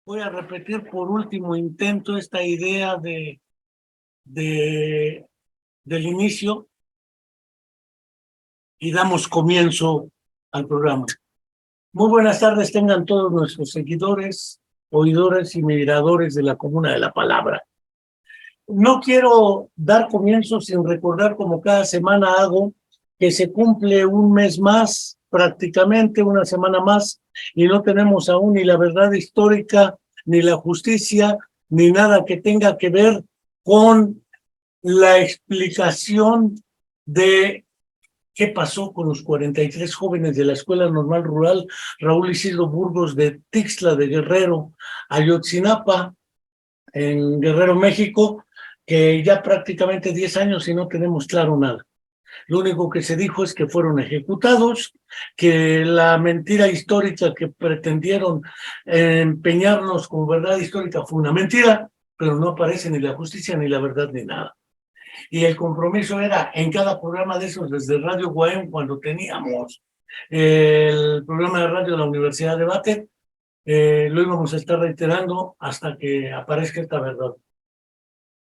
Voy a repetir por último intento esta idea del inicio y damos comienzo al programa. Muy buenas tardes tengan todos nuestros seguidores, oidores y miradores de la Comuna de la Palabra. No quiero dar comienzo sin recordar, como cada semana hago, que se cumple un mes más, prácticamente una semana más, y no tenemos aún ni la verdad histórica, ni la justicia, ni nada que tenga que ver con la explicación de qué pasó con los 43 jóvenes de la Escuela Normal Rural Raúl Isidro Burgos de Tixla de Guerrero, Ayotzinapa, en Guerrero, México, que ya prácticamente 10 años y no tenemos claro nada. Lo único que se dijo es que fueron ejecutados, que la mentira histórica que pretendieron empeñarnos como verdad histórica fue una mentira, pero no aparece ni la justicia, ni la verdad, ni nada. Y el compromiso era en cada programa de esos, desde Radio Guaem, cuando teníamos el programa de radio de la Universidad de Bate, lo íbamos a estar reiterando hasta que aparezca esta verdad.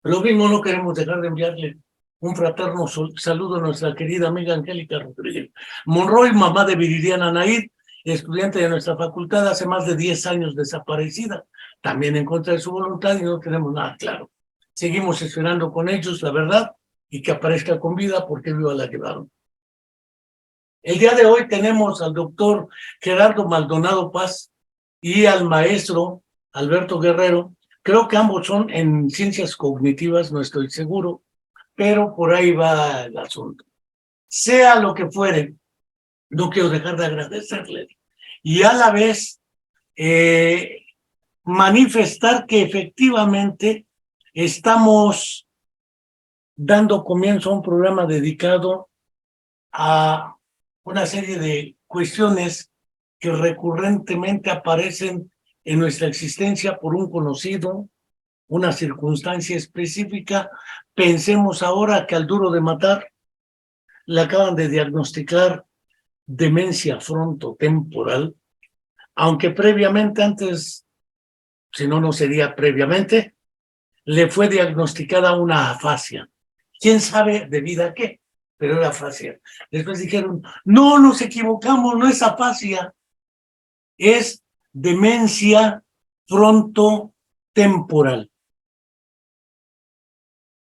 Lo mismo no queremos dejar de enviarle un fraterno saludo a nuestra querida amiga Angélica Rodríguez Monroy, mamá de Viridiana Naid, estudiante de nuestra facultad, hace más de 10 años desaparecida, también en contra de su voluntad, y no tenemos nada claro. Seguimos esperando con ellos la verdad y que aparezca con vida, porque viva la llevaron. El día de hoy tenemos al doctor Gerardo Maldonado Paz y al maestro Alberto Guerrero. Creo que ambos son en ciencias cognitivas, no estoy seguro, pero por ahí va el asunto. Sea lo que fuere, no quiero dejar de agradecerles y a la vez manifestar que efectivamente estamos dando comienzo a un programa dedicado a una serie de cuestiones que recurrentemente aparecen en nuestra existencia por un conocido, una circunstancia específica. Pensemos ahora que al duro de matar le acaban de diagnosticar demencia frontotemporal, aunque previamente, antes, si no, no sería previamente, le fue diagnosticada una afasia. ¿Quién sabe debido a qué? Pero era afasia. Después dijeron, no, nos equivocamos, no es afasia, es demencia frontotemporal.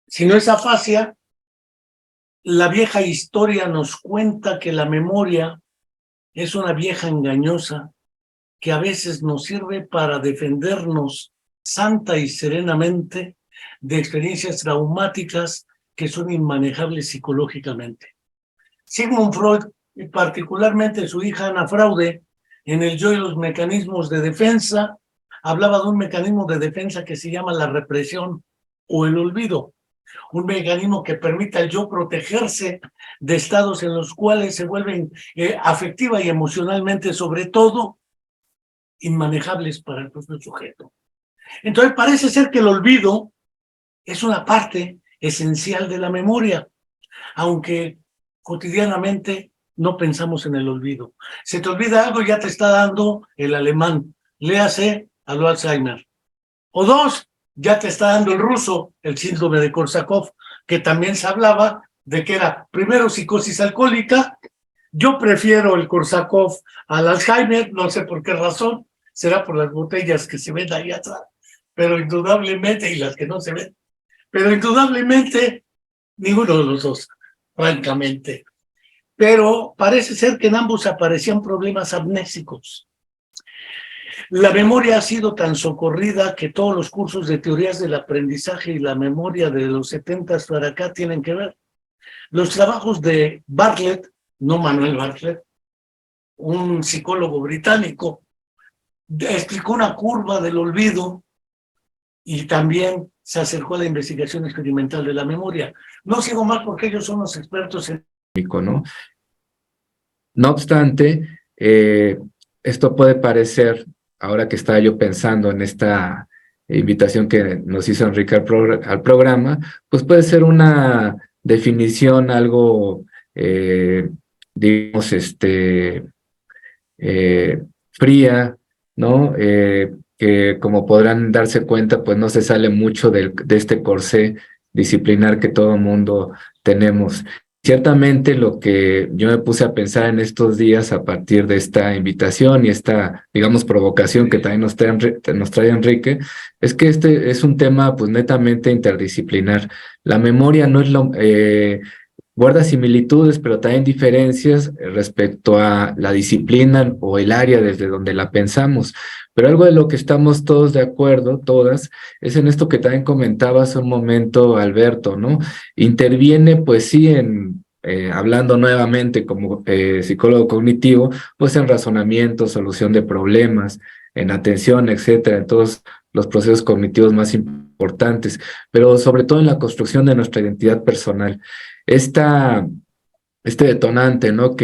Si no es afasia, la vieja historia nos cuenta que la memoria es una vieja engañosa que a veces nos sirve para defendernos santa y serenamente de experiencias traumáticas que son inmanejables psicológicamente. Sigmund Freud, y particularmente su hija Ana Fraude, en el Yo y los mecanismos de defensa, hablaba de un mecanismo de defensa que se llama la represión o el olvido, un mecanismo que permite al yo protegerse de estados en los cuales se vuelven afectiva y emocionalmente, sobre todo, inmanejables para el propio sujeto. Entonces parece ser que el olvido es una parte esencial de la memoria, aunque cotidianamente no pensamos en el olvido. Se te olvida algo, ya te está dando el alemán, léase al Alzheimer. O dos, ya te está dando el ruso, el síndrome de Korsakoff, que también se hablaba de que era primero psicosis alcohólica. Yo prefiero el Korsakoff al Alzheimer, no sé por qué razón, será por las botellas que se ven ahí atrás, pero indudablemente, y las que no se ven, pero indudablemente ninguno de los dos, francamente. Pero parece ser que en ambos aparecían problemas amnésicos. La memoria ha sido tan socorrida que todos los cursos de teorías del aprendizaje y la memoria de los 70s para acá tienen que ver. Los trabajos de Bartlett, no Manuel Bartlett, un psicólogo británico, explicó una curva del olvido y también se acercó a la investigación experimental de la memoria. No sigo más porque ellos son los expertos en... ¿no? No obstante, esto puede parecer, ahora que estaba yo pensando en esta invitación que nos hizo Enrique al programa, pues puede ser una definición algo, digamos, fría, ¿no? que como podrán darse cuenta, pues no se sale mucho de este corsé disciplinar que todo mundo tenemos. Ciertamente lo que yo me puse a pensar en estos días a partir de esta invitación y esta, digamos, provocación que también nos trae Enrique, es que este es un tema pues netamente interdisciplinar. La memoria no es guarda similitudes, pero también diferencias respecto a la disciplina o el área desde donde la pensamos. Pero algo de lo que estamos todos de acuerdo, todas, es en esto que también comentaba hace un momento Alberto, ¿no? Interviene, pues sí, hablando nuevamente como psicólogo cognitivo, pues en razonamiento, solución de problemas, en atención, etcétera, en todos los procesos cognitivos más importantes, pero sobre todo en la construcción de nuestra identidad personal. Esta, este detonante, ¿no?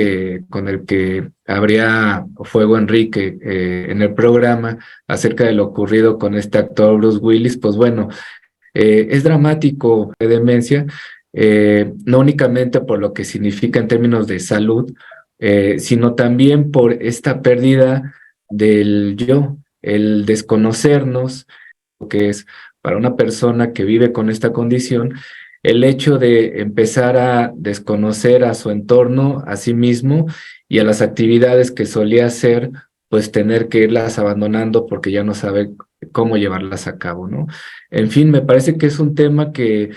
Con el que habría fuego Enrique en el programa acerca de lo ocurrido con este actor Bruce Willis, pues bueno, es dramático de demencia, no únicamente por lo que significa en términos de salud, sino también por esta pérdida del yo, el desconocernos, lo que es para una persona que vive con esta condición, el hecho de empezar a desconocer a su entorno, a sí mismo y a las actividades que solía hacer, pues tener que irlas abandonando porque ya no sabe cómo llevarlas a cabo, ¿no? En fin, me parece que es un tema que,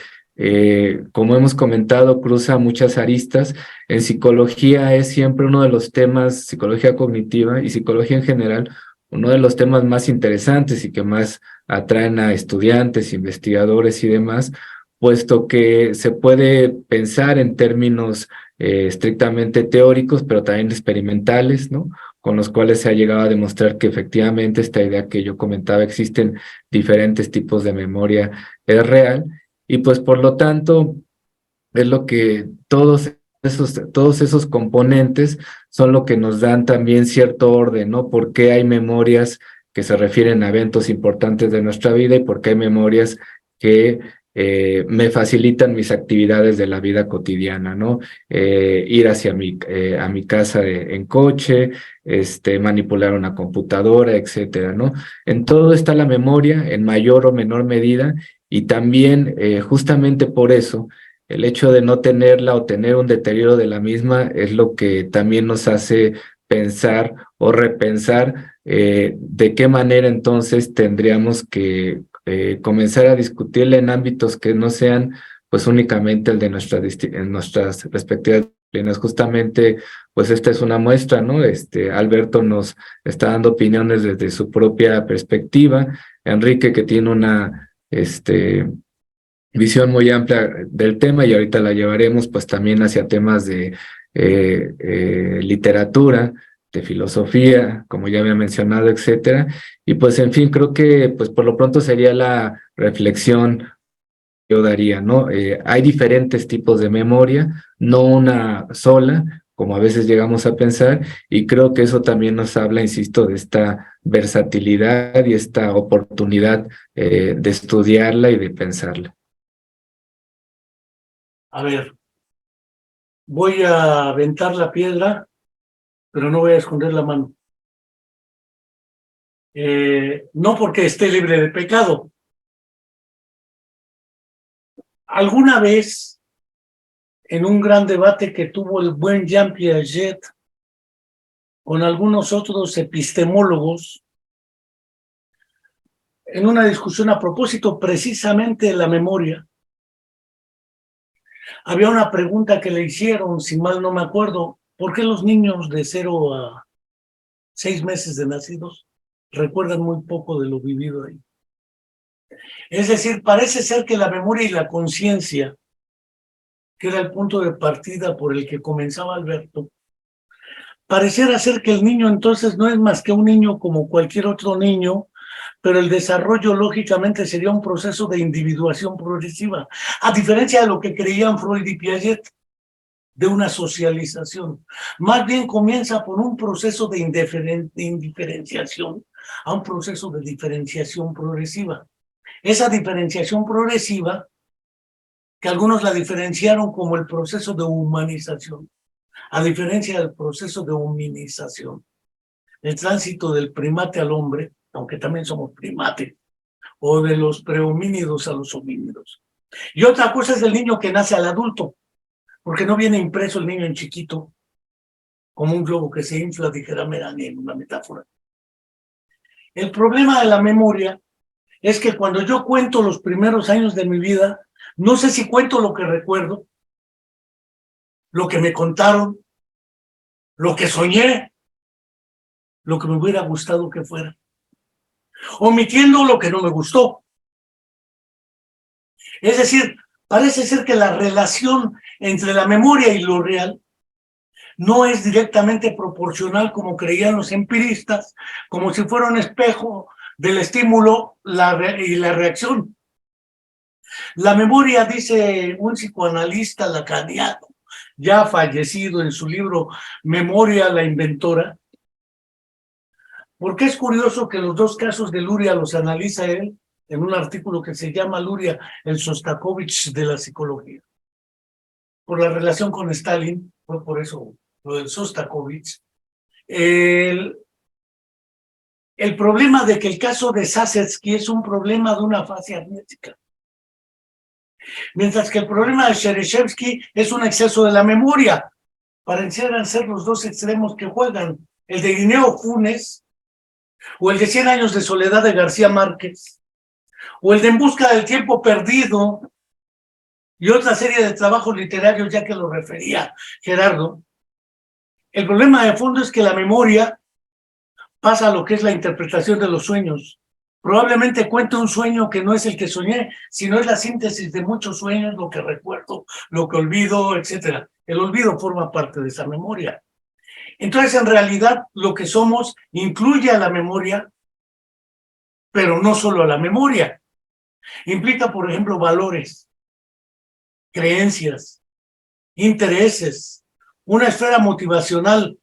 como hemos comentado, cruza muchas aristas. En psicología es siempre uno de los temas, psicología cognitiva y psicología en general, uno de los temas más interesantes y que más atraen a estudiantes, investigadores y demás, puesto que se puede pensar en términos estrictamente teóricos, pero también experimentales, ¿no? Con los cuales se ha llegado a demostrar que efectivamente esta idea que yo comentaba, existen diferentes tipos de memoria, es real, y pues por lo tanto es lo que todos esos componentes son lo que nos dan también cierto orden, ¿no? ¿Por qué hay memorias que se refieren a eventos importantes de nuestra vida y por qué hay memorias que me facilitan mis actividades de la vida cotidiana, ¿no? Ir a mi casa en coche, manipular una computadora, etcétera, ¿no? En todo está la memoria, en mayor o menor medida, y también justamente por eso el hecho de no tenerla o tener un deterioro de la misma es lo que también nos hace pensar o repensar de qué manera entonces tendríamos que comenzar a discutirla en ámbitos que no sean pues únicamente el de en nuestras respectivas disciplinas. Justamente, pues esta es una muestra, ¿no? Alberto nos está dando opiniones desde su propia perspectiva, Enrique que tiene una visión muy amplia del tema y ahorita la llevaremos pues también hacia temas de literatura, de filosofía, como ya había mencionado, etcétera. Y pues en fin, creo que pues por lo pronto sería la reflexión que yo daría, ¿no? Hay diferentes tipos de memoria, no una sola, como a veces llegamos a pensar, y creo que eso también nos habla, insisto, de esta versatilidad y esta oportunidad de estudiarla y de pensarla. A ver, voy a aventar la piedra, pero no voy a esconder la mano. No porque esté libre de pecado. Alguna vez, en un gran debate que tuvo el buen Jean Piaget con algunos otros epistemólogos, en una discusión a propósito precisamente de la memoria, había una pregunta que le hicieron, si mal no me acuerdo, ¿por qué los niños de 0 a 6 meses de nacidos recuerdan muy poco de lo vivido ahí? Es decir, parece ser que la memoria y la conciencia, que era el punto de partida por el que comenzaba Alberto, pareciera ser que el niño entonces no es más que un niño como cualquier otro niño, pero el desarrollo lógicamente sería un proceso de individuación progresiva, a diferencia de lo que creían Freud y Piaget, de una socialización. Más bien comienza por un proceso de indiferenciación a un proceso de diferenciación progresiva. Esa diferenciación progresiva, que algunos la diferenciaron como el proceso de humanización, a diferencia del proceso de hominización, el tránsito del primate al hombre, aunque también somos primates, o de los prehomínidos a los homínidos. Y otra cosa es el niño que nace al adulto, porque no viene impreso el niño en chiquito, como un globo que se infla, dijera Melanie en una metáfora. El problema de la memoria es que cuando yo cuento los primeros años de mi vida, no sé si cuento lo que recuerdo, lo que me contaron, lo que soñé, lo que me hubiera gustado que fuera, omitiendo lo que no me gustó. Es decir, parece ser que la relación entre la memoria y lo real no es directamente proporcional como creían los empiristas, como si fuera un espejo del estímulo y la reacción. La memoria, dice un psicoanalista lacaniano, ya fallecido en su libro Memoria, la inventora, porque es curioso que los dos casos de Luria los analiza él en un artículo que se llama Luria, el Shostakovich de la psicología. Por la relación con Stalin, fue por eso lo del Shostakovich. El problema de que el caso de Sasetsky es un problema de una fase amnésica, mientras que el problema de Shereshevsky es un exceso de la memoria. Parecieran ser los dos extremos que juegan, el de Irineo Funes, o el de 100 años de soledad de García Márquez, o el de En busca del tiempo perdido, y otra serie de trabajos literarios, ya que lo refería Gerardo. El problema de fondo es que la memoria pasa a lo que es la interpretación de los sueños. Probablemente cuente un sueño que no es el que soñé, sino es la síntesis de muchos sueños, lo que recuerdo, lo que olvido, etc. El olvido forma parte de esa memoria. Entonces, en realidad, lo que somos incluye a la memoria, pero no solo a la memoria. Implica, por ejemplo, valores, creencias, intereses, una esfera motivacional.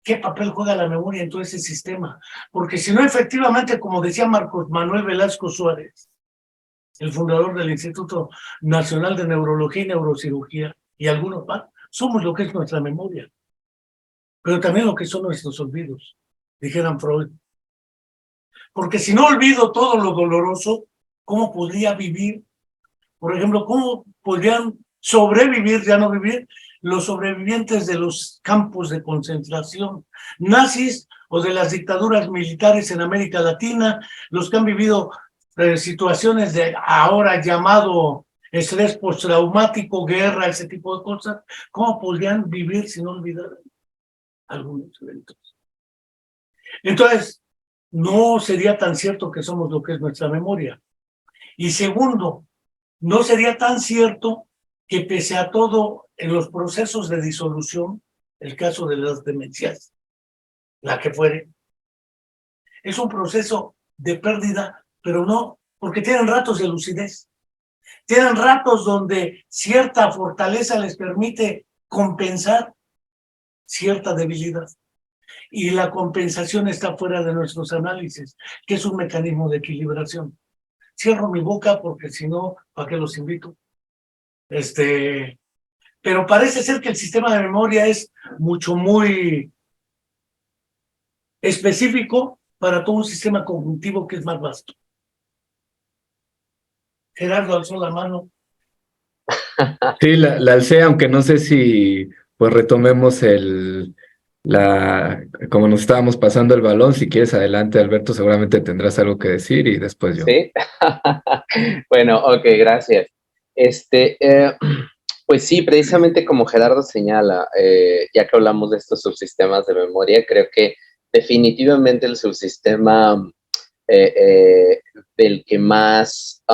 ¿Qué papel juega la memoria en todo ese sistema? Porque si no, efectivamente, como decía Marcos Manuel Velasco Suárez, el fundador del Instituto Nacional de Neurología y Neurocirugía, y algunos más, somos lo que es nuestra memoria, pero también lo que son nuestros olvidos, dijeran Freud. Porque si no olvido todo lo doloroso, ¿cómo podría vivir? Por ejemplo, ¿cómo podrían sobrevivir, ya no vivir, los sobrevivientes de los campos de concentración nazis o de las dictaduras militares en América Latina, los que han vivido situaciones de ahora llamado estrés postraumático, guerra, ese tipo de cosas? ¿Cómo podrían vivir sin olvidar algunos eventos? Entonces, no sería tan cierto que somos lo que es nuestra memoria. Y segundo, no sería tan cierto que pese a todo, en los procesos de disolución, el caso de las demencias, la que fuere, es un proceso de pérdida, pero no, porque tienen ratos de lucidez, tienen ratos donde cierta fortaleza les permite compensar cierta debilidad. Y la compensación está fuera de nuestros análisis, que es un mecanismo de equilibración. Cierro mi boca porque si no, ¿para qué los invito? Pero parece ser que el sistema de memoria es muy específico para todo un sistema cognitivo que es más vasto. Gerardo alzó la mano. Sí, la alcé, aunque no sé si pues retomemos como nos estábamos pasando el balón. Si quieres, adelante, Alberto, seguramente tendrás algo que decir y después yo. Sí. Bueno, ok, gracias. Pues sí, precisamente como Gerardo señala, ya que hablamos de estos subsistemas de memoria, creo que definitivamente el subsistema del que más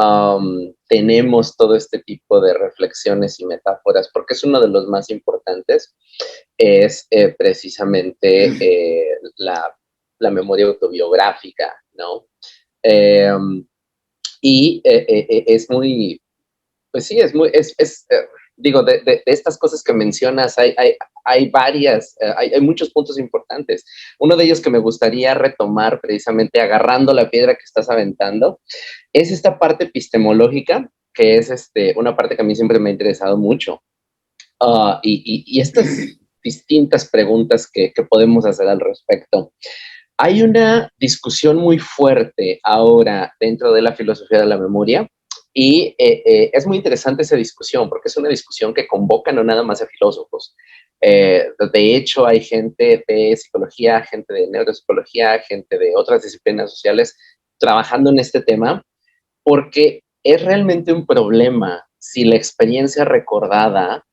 tenemos todo este tipo de reflexiones y metáforas, porque es uno de los más importantes, es precisamente la memoria autobiográfica, ¿no? Es muy, pues sí, digo, de estas cosas que mencionas, hay varias, hay muchos puntos importantes. Uno de ellos que me gustaría retomar, precisamente agarrando la piedra que estás aventando, es esta parte epistemológica, que es una parte que a mí siempre me ha interesado mucho. Y estas distintas preguntas que podemos hacer al respecto. Hay una discusión muy fuerte ahora dentro de la filosofía de la memoria y es muy interesante esa discusión porque es una discusión que convoca no nada más a filósofos. De hecho, hay gente de psicología, gente de neuropsicología, gente de otras disciplinas sociales trabajando en este tema porque es realmente un problema si la experiencia recordada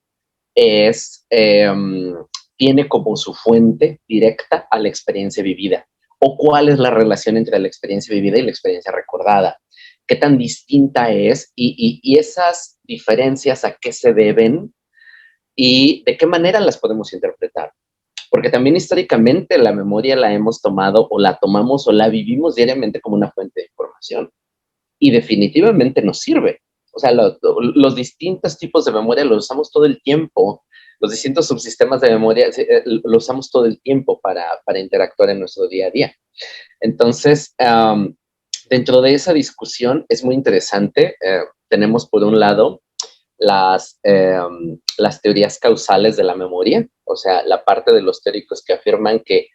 es, tiene como su fuente directa a la experiencia vivida. ¿O cuál es la relación entre la experiencia vivida y la experiencia recordada? ¿Qué tan distinta es? Y esas diferencias, ¿a qué se deben? ¿Y de qué manera las podemos interpretar? Porque también históricamente la memoria la hemos tomado o la tomamos o la vivimos diariamente como una fuente de información. Y definitivamente nos sirve. O sea, los distintos tipos de memoria los usamos todo el tiempo. Los distintos subsistemas de memoria los usamos todo el tiempo para interactuar en nuestro día a día. Entonces, dentro de esa discusión es muy interesante. Tenemos por un lado las teorías causales de la memoria, o sea, la parte de los teóricos que afirman que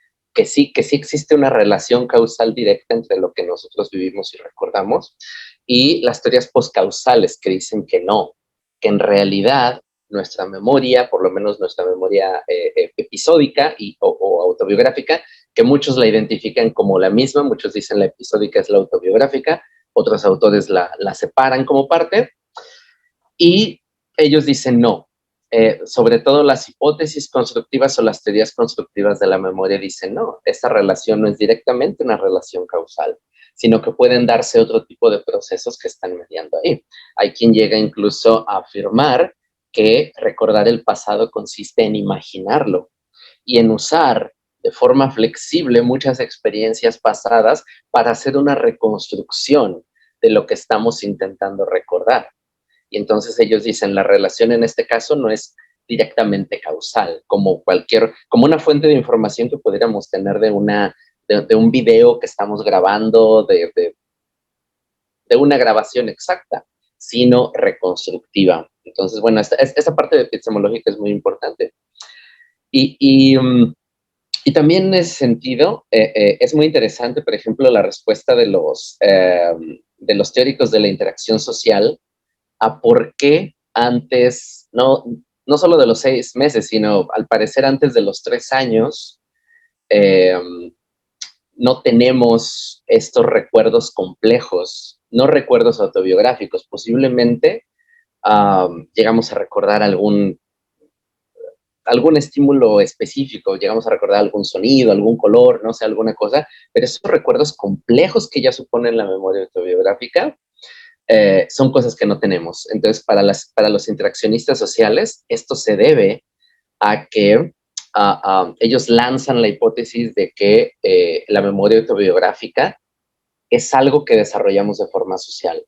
sí existe una relación causal directa entre lo que nosotros vivimos y recordamos, y las teorías poscausales que dicen que no, que en realidad nuestra memoria, por lo menos nuestra memoria episódica o autobiográfica, que muchos la identifican como la misma, muchos dicen la episódica es la autobiográfica, otros autores la separan como parte, y ellos dicen no. Sobre todo las hipótesis constructivas o las teorías constructivas de la memoria dicen no, esta relación no es directamente una relación causal, sino que pueden darse otro tipo de procesos que están mediando ahí. Hay quien llega incluso a afirmar que recordar el pasado consiste en imaginarlo y en usar de forma flexible muchas experiencias pasadas para hacer una reconstrucción de lo que estamos intentando recordar. Y entonces ellos dicen, la relación en este caso no es directamente causal, como una fuente de información que pudiéramos tener de un video que estamos grabando, de una grabación exacta, sino reconstructiva. Entonces, bueno, esta parte epistemológica es muy importante. Y también en ese sentido, es muy interesante, por ejemplo, la respuesta de los teóricos de la interacción social a por qué antes, no solo de los 6 meses, sino al parecer antes de los 3 años, no tenemos estos recuerdos complejos, no recuerdos autobiográficos. Posiblemente llegamos a recordar algún estímulo específico, llegamos a recordar algún sonido, algún color, no sé, alguna cosa, pero esos recuerdos complejos que ya suponen la memoria autobiográfica, son cosas que no tenemos. Entonces, para los interaccionistas sociales, esto se debe a que ellos lanzan la hipótesis de que la memoria autobiográfica es algo que desarrollamos de forma social.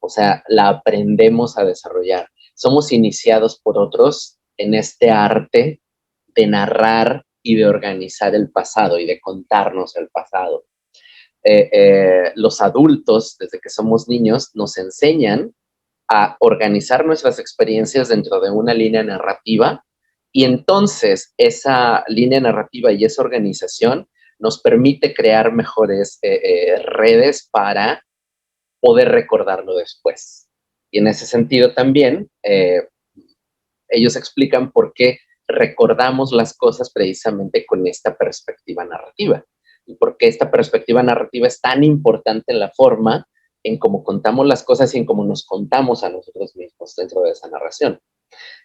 O sea, la aprendemos a desarrollar. Somos iniciados por otros en este arte de narrar y de organizar el pasado y de contarnos el pasado. Los adultos, desde que somos niños, nos enseñan a organizar nuestras experiencias dentro de una línea narrativa y entonces esa línea narrativa y esa organización nos permite crear mejores redes para poder recordarlo después. Y en ese sentido también, ellos explican por qué recordamos las cosas precisamente con esta perspectiva narrativa. Y por qué esta perspectiva narrativa es tan importante en la forma en cómo contamos las cosas y en cómo nos contamos a nosotros mismos dentro de esa narración.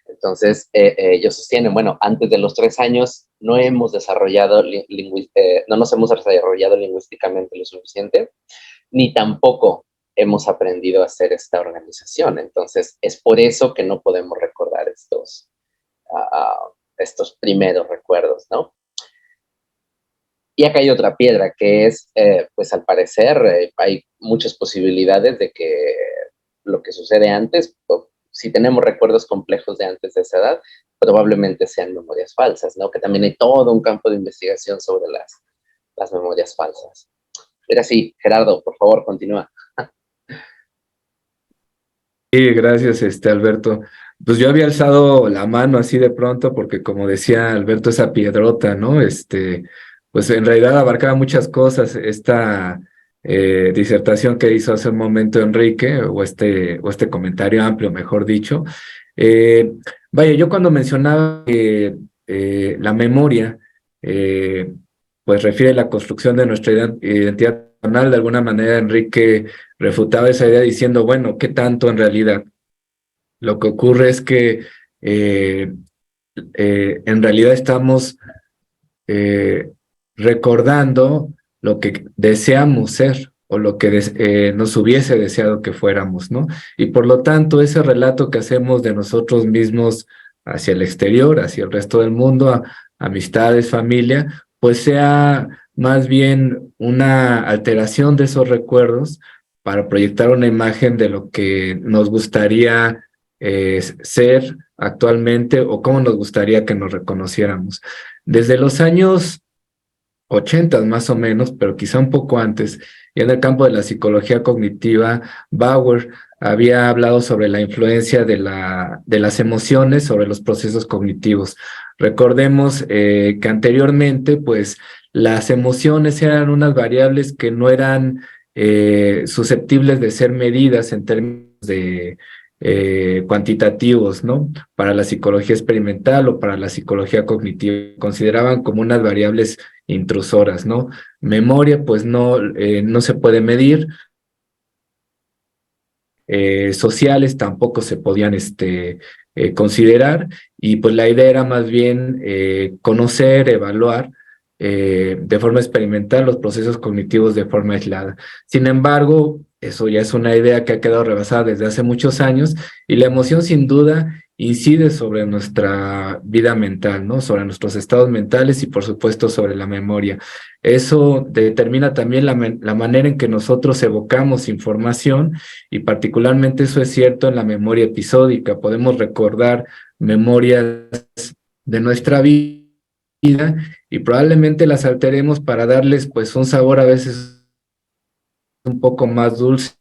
Entonces, ellos sostienen, bueno, antes de los 3 años no nos hemos desarrollado lingüísticamente lo suficiente, ni tampoco hemos aprendido a hacer esta organización. Entonces, es por eso que no podemos recordar estos primeros recuerdos, ¿no? Y acá hay otra piedra que es, pues al parecer, hay muchas posibilidades de que lo que sucede antes, si tenemos recuerdos complejos de antes de esa edad, probablemente sean memorias falsas, ¿no? Que también hay todo un campo de investigación sobre las memorias falsas. Era así, Gerardo, por favor, continúa. Sí, gracias, Alberto. Pues yo había alzado la mano así de pronto porque como decía Alberto, esa piedrota, ¿no? pues en realidad abarcaba muchas cosas esta disertación que hizo hace un momento Enrique, o este comentario amplio, mejor dicho. Vaya, yo cuando mencionaba que la memoria, pues refiere a la construcción de nuestra identidad personal, de alguna manera Enrique refutaba esa idea diciendo, bueno, ¿qué tanto en realidad? Lo que ocurre es que en realidad estamos eh, recordando lo que deseamos ser o lo que nos hubiese deseado que fuéramos, ¿no? Y por lo tanto, ese relato que hacemos de nosotros mismos hacia el exterior, hacia el resto del mundo, amistades, familia, pues sea más bien una alteración de esos recuerdos para proyectar una imagen de lo que nos gustaría ser actualmente o cómo nos gustaría que nos reconociéramos. Desde los años 80 más o menos, pero quizá un poco antes, y en el campo de la psicología cognitiva, Bauer había hablado sobre la influencia de las emociones sobre los procesos cognitivos. Recordemos que anteriormente, pues, las emociones eran unas variables que no eran susceptibles de ser medidas en términos de cuantitativos, ¿no? Para la psicología experimental o para la psicología cognitiva, consideraban como unas variables intrusoras, ¿no? Memoria, pues no se puede medir, sociales tampoco se podían considerar, y pues la idea era más bien conocer, evaluar de forma experimental los procesos cognitivos de forma aislada. Sin embargo, eso ya es una idea que ha quedado rebasada desde hace muchos años, y la emoción sin duda incide sobre nuestra vida mental, ¿no? Sobre nuestros estados mentales y por supuesto sobre la memoria. Eso determina también la manera en que nosotros evocamos información, y particularmente eso es cierto en la memoria episódica. Podemos recordar memorias de nuestra vida y probablemente las alteremos para darles pues un sabor a veces un poco más dulce,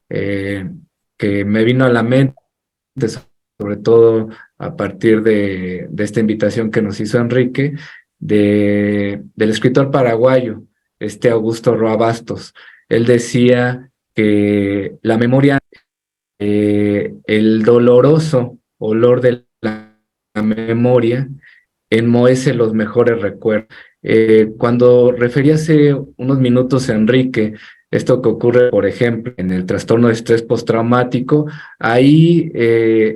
eh, que me vino a la mente, sobre todo a partir de esta invitación que nos hizo Enrique, del escritor paraguayo, Augusto Roa Bastos. Él decía que la memoria, el doloroso olor de la memoria, enmohece los mejores recuerdos. Cuando refería hace unos minutos a Enrique, esto que ocurre, por ejemplo, en el trastorno de estrés postraumático, ahí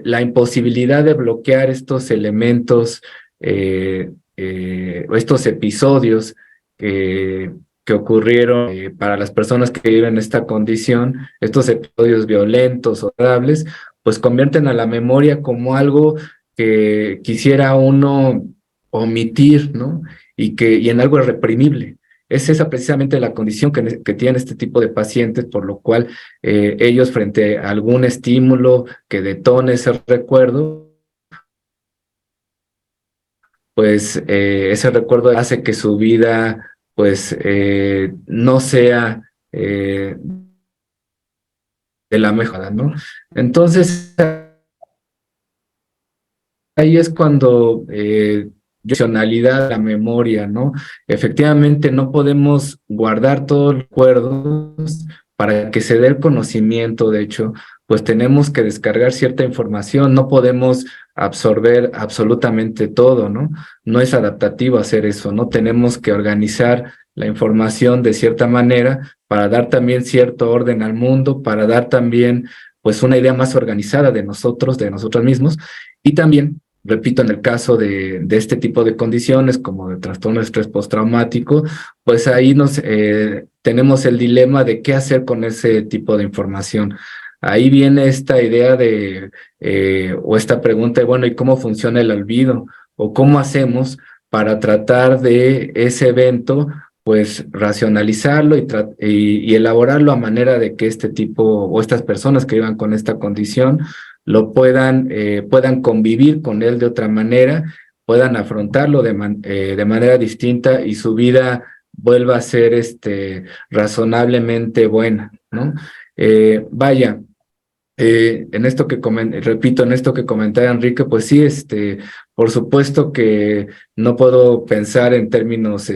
la imposibilidad de bloquear estos elementos o estos episodios que ocurrieron para las personas que viven esta condición, estos episodios violentos o agradables, pues convierten a la memoria como algo que quisiera uno omitir, ¿no? Y en algo reprimible. Es esa precisamente la condición que tienen este tipo de pacientes, por lo cual ellos frente a algún estímulo que detone ese recuerdo, pues ese recuerdo hace que su vida pues no sea de la mejor, ¿no? Entonces ahí es cuando funcionalidad de la memoria, ¿no? Efectivamente, no podemos guardar todos los recuerdos para que se dé el conocimiento. De hecho, pues tenemos que descargar cierta información, no podemos absorber absolutamente todo, ¿no? No es adaptativo hacer eso, ¿no? Tenemos que organizar la información de cierta manera para dar también cierto orden al mundo, para dar también, pues, una idea más organizada de nosotros mismos, y también, repito, en el caso de este tipo de condiciones, como de trastorno de estrés postraumático, pues ahí tenemos el dilema de qué hacer con ese tipo de información. Ahí viene esta idea o esta pregunta de, bueno, ¿y cómo funciona el olvido? ¿O cómo hacemos para tratar de ese evento, pues racionalizarlo y elaborarlo a manera de que este tipo o estas personas que vivan con esta condición lo puedan convivir con él de otra manera, puedan afrontarlo de manera distinta y su vida vuelva a ser razonablemente buena, ¿no? Vaya, en esto que repito, en esto que comentaba Enrique, pues sí, Por supuesto que no puedo pensar en términos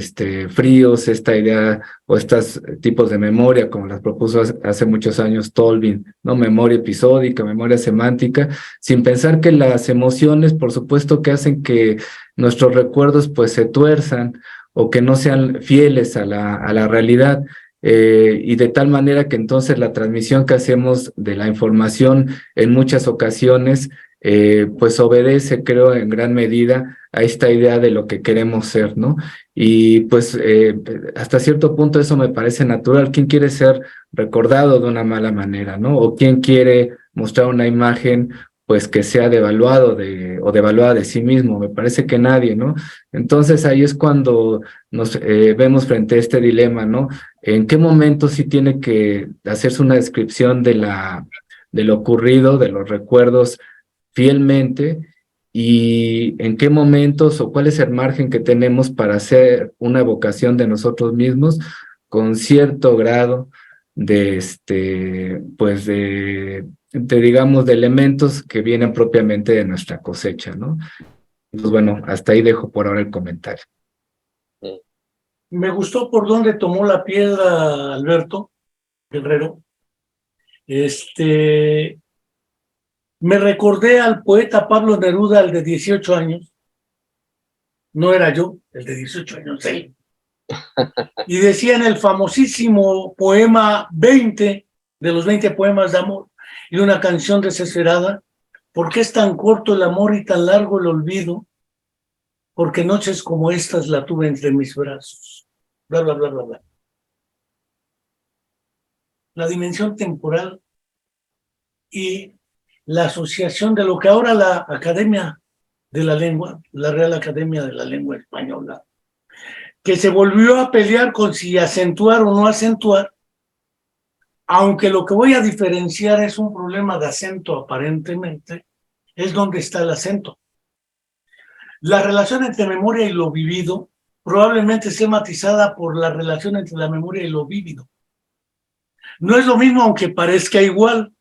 fríos, esta idea o estos tipos de memoria, como las propuso hace muchos años Tolvin, ¿no? Memoria episódica, memoria semántica, sin pensar que las emociones, por supuesto, que hacen que nuestros recuerdos pues se tuerzan o que no sean fieles a la realidad. Y de tal manera que entonces la transmisión que hacemos de la información en muchas ocasiones pues obedece, creo, en gran medida a esta idea de lo que queremos ser, ¿no? Y pues hasta cierto punto eso me parece natural. ¿Quién quiere ser recordado de una mala manera, ¿no? O quién quiere mostrar una imagen pues que sea devaluado o devaluada de sí mismo? Me parece que nadie, ¿no? Entonces ahí es cuando nos vemos frente a este dilema, ¿no? ¿En qué momento sí tiene que hacerse una descripción de lo ocurrido, de los recuerdos fielmente, y en qué momentos o cuál es el margen que tenemos para hacer una evocación de nosotros mismos con cierto grado de pues digamos de elementos que vienen propiamente de nuestra cosecha, ¿no? Pues bueno, hasta ahí dejo por ahora el comentario. Me gustó por dónde tomó la piedra Alberto Guerrero. Me recordé al poeta Pablo Neruda, el de 18 años. No era yo, el de 18 años, él. Y decía en el famosísimo poema 20, de los 20 poemas de amor, y una canción desesperada: ¿por qué es tan corto el amor y tan largo el olvido? Porque noches como estas la tuve entre mis brazos. Bla, bla, bla, bla, bla. La dimensión temporal y la asociación de lo que ahora la Academia de la Lengua, la Real Academia de la Lengua Española, que se volvió a pelear con si acentuar o no acentuar, aunque lo que voy a diferenciar es un problema de acento aparentemente, es donde está el acento. La relación entre memoria y lo vivido probablemente sea matizada por la relación entre la memoria y lo vívido. No es lo mismo aunque parezca igual,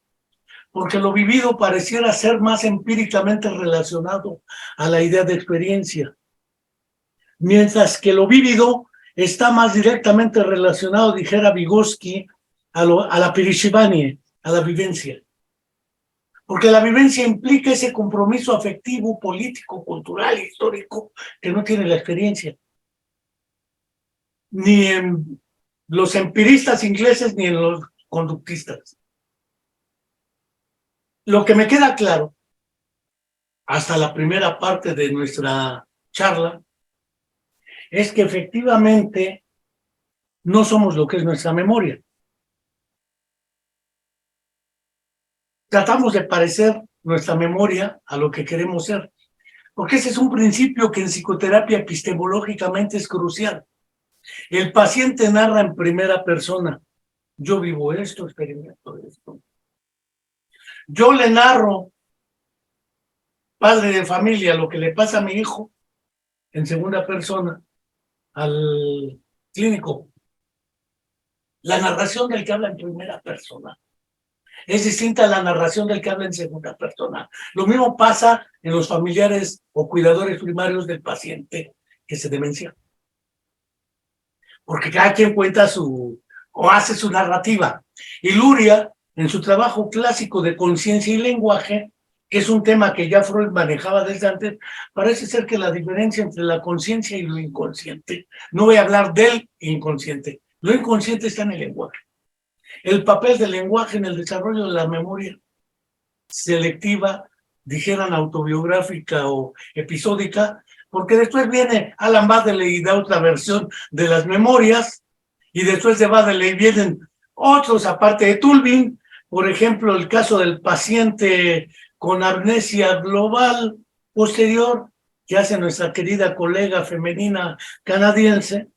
porque lo vivido pareciera ser más empíricamente relacionado a la idea de experiencia, mientras que lo vívido está más directamente relacionado, dijera Vygotsky, a la Pirishivanie, a la vivencia. Porque la vivencia implica ese compromiso afectivo, político, cultural, histórico, que no tiene la experiencia. Ni en los empiristas ingleses, ni en los conductistas. Lo que me queda claro, hasta la primera parte de nuestra charla, es que efectivamente no somos lo que es nuestra memoria. Tratamos de parecer nuestra memoria a lo que queremos ser, porque ese es un principio que en psicoterapia epistemológicamente es crucial. El paciente narra en primera persona: yo vivo esto, experimento esto. Yo le narro, padre de familia, lo que le pasa a mi hijo en segunda persona al clínico. La narración del que habla en primera persona es distinta a la narración del que habla en segunda persona. Lo mismo pasa en los familiares o cuidadores primarios del paciente que se demencia. Porque cada quien cuenta o hace su narrativa. Y Luria, en su trabajo clásico de conciencia y lenguaje, que es un tema que ya Freud manejaba desde antes, parece ser que la diferencia entre la conciencia y lo inconsciente, no voy a hablar del inconsciente, lo inconsciente está en el lenguaje. El papel del lenguaje en el desarrollo de la memoria selectiva, dijeran autobiográfica o episódica, porque después viene Alan Baddeley y da otra versión de las memorias, y después de Baddeley vienen otros, aparte de Tulvin, por ejemplo, el caso del paciente con amnesia global posterior, que hace nuestra querida colega femenina canadiense.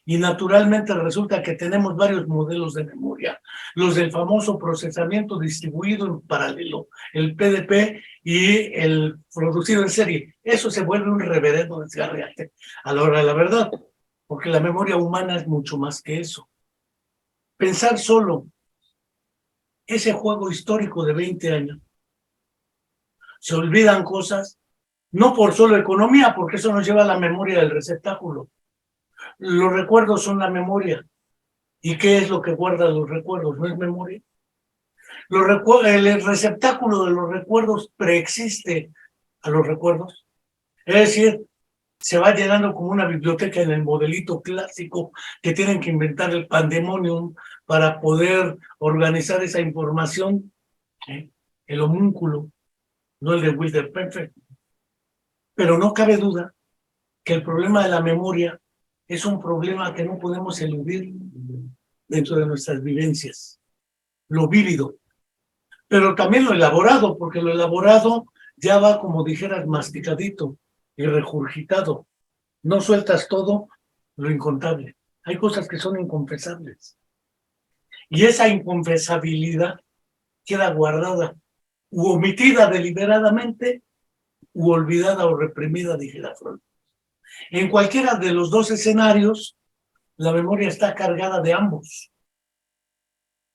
Y naturalmente resulta que tenemos varios modelos de memoria, los del famoso procesamiento distribuido en paralelo, el PDP y el producido en serie. Eso se vuelve un reverendo desgarriate a la hora de la verdad, porque la memoria humana es mucho más que eso. Pensar solo ese juego histórico de 20 años, se olvidan cosas No por solo economía, porque eso nos lleva a la memoria del receptáculo. Los recuerdos son la memoria. ¿Y qué es lo que guarda los recuerdos? ¿No es memoria? El receptáculo de los recuerdos preexiste a los recuerdos. Es decir, se va llenando como una biblioteca en el modelito clásico que tienen que inventar el pandemonium para poder organizar esa información, el homúnculo, no el de Wilder Perfect. Pero no cabe duda que el problema de la memoria es un problema que no podemos eludir dentro de nuestras vivencias. Lo vívido, pero también lo elaborado, porque lo elaborado ya va, como dijeras, masticadito y regurgitado. No sueltas todo lo incontable. Hay cosas que son inconfesables. Y esa inconfesabilidad queda guardada u omitida deliberadamente u olvidada o reprimida, dijera Freud. En cualquiera de los dos escenarios, la memoria está cargada de ambos.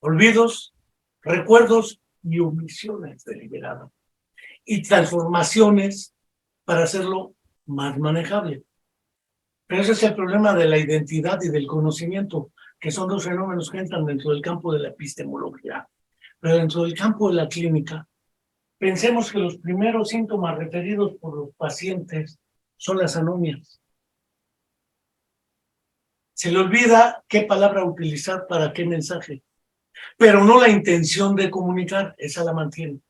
Olvidos, recuerdos y omisiones deliberadas. Y transformaciones para hacerlo más manejable. Pero ese es el problema de la identidad y del conocimiento, que son dos fenómenos que entran dentro del campo de la epistemología. Pero dentro del campo de la clínica, pensemos que los primeros síntomas referidos por los pacientes son las anomias. Se le olvida qué palabra utilizar para qué mensaje, pero no la intención de comunicar, esa la mantiene.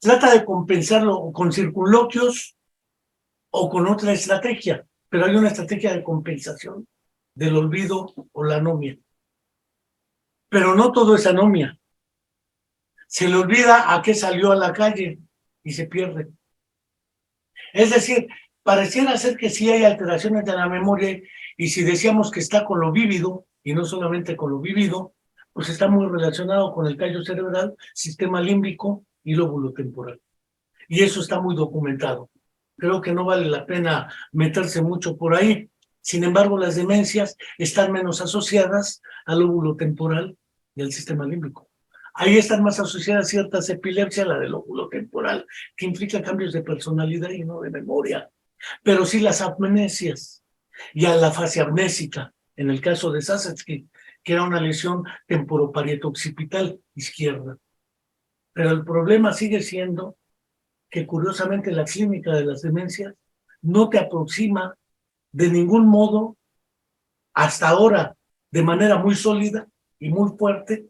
Trata de compensarlo con circunloquios o con otra estrategia, pero hay una estrategia de compensación del olvido o la anomia. Pero no todo es anomia. Se le olvida a qué salió a la calle y se pierde. Es decir, pareciera ser que sí hay alteraciones de la memoria, y si decíamos que está con lo vívido, y no solamente con lo vivido, pues está muy relacionado con el tallo cerebral, sistema límbico y lóbulo temporal. Y eso está muy documentado. Creo que no vale la pena meterse mucho por ahí. Sin embargo, las demencias están menos asociadas al lóbulo temporal y al sistema límbico. Ahí están más asociadas ciertas epilepsias, la del lóbulo temporal, que implica cambios de personalidad y no de memoria. Pero sí las amnesias y a la fase amnésica, en el caso de Sasetsky, que era una lesión temporoparieto-occipital izquierda. Pero el problema sigue siendo que curiosamente la clínica de las demencias no te aproxima de ningún modo, hasta ahora, de manera muy sólida y muy fuerte,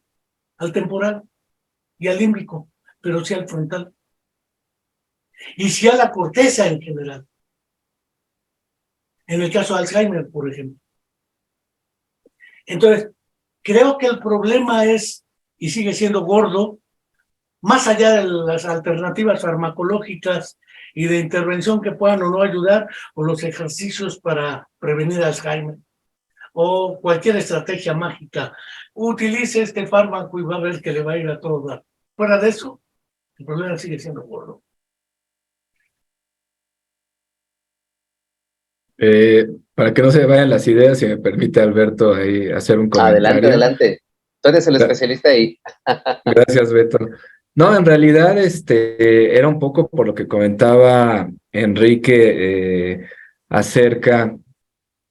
al temporal y al límbico, pero sí al frontal. Y sí a la corteza en general. En el caso de Alzheimer, por ejemplo. Entonces, creo que el problema es, y sigue siendo gordo, más allá de las alternativas farmacológicas y de intervención que puedan o no ayudar, o los ejercicios para prevenir Alzheimer, o cualquier estrategia mágica. Utilice este fármaco y va a ver que le va a ir a todo dar. Fuera de eso, el problema sigue siendo gordo. Para que no se vayan las ideas, si me permite, Alberto, ahí hacer un comentario. Adelante, adelante. Tú eres el especialista ahí. Gracias, Beto. No, en realidad era un poco por lo que comentaba Enrique acerca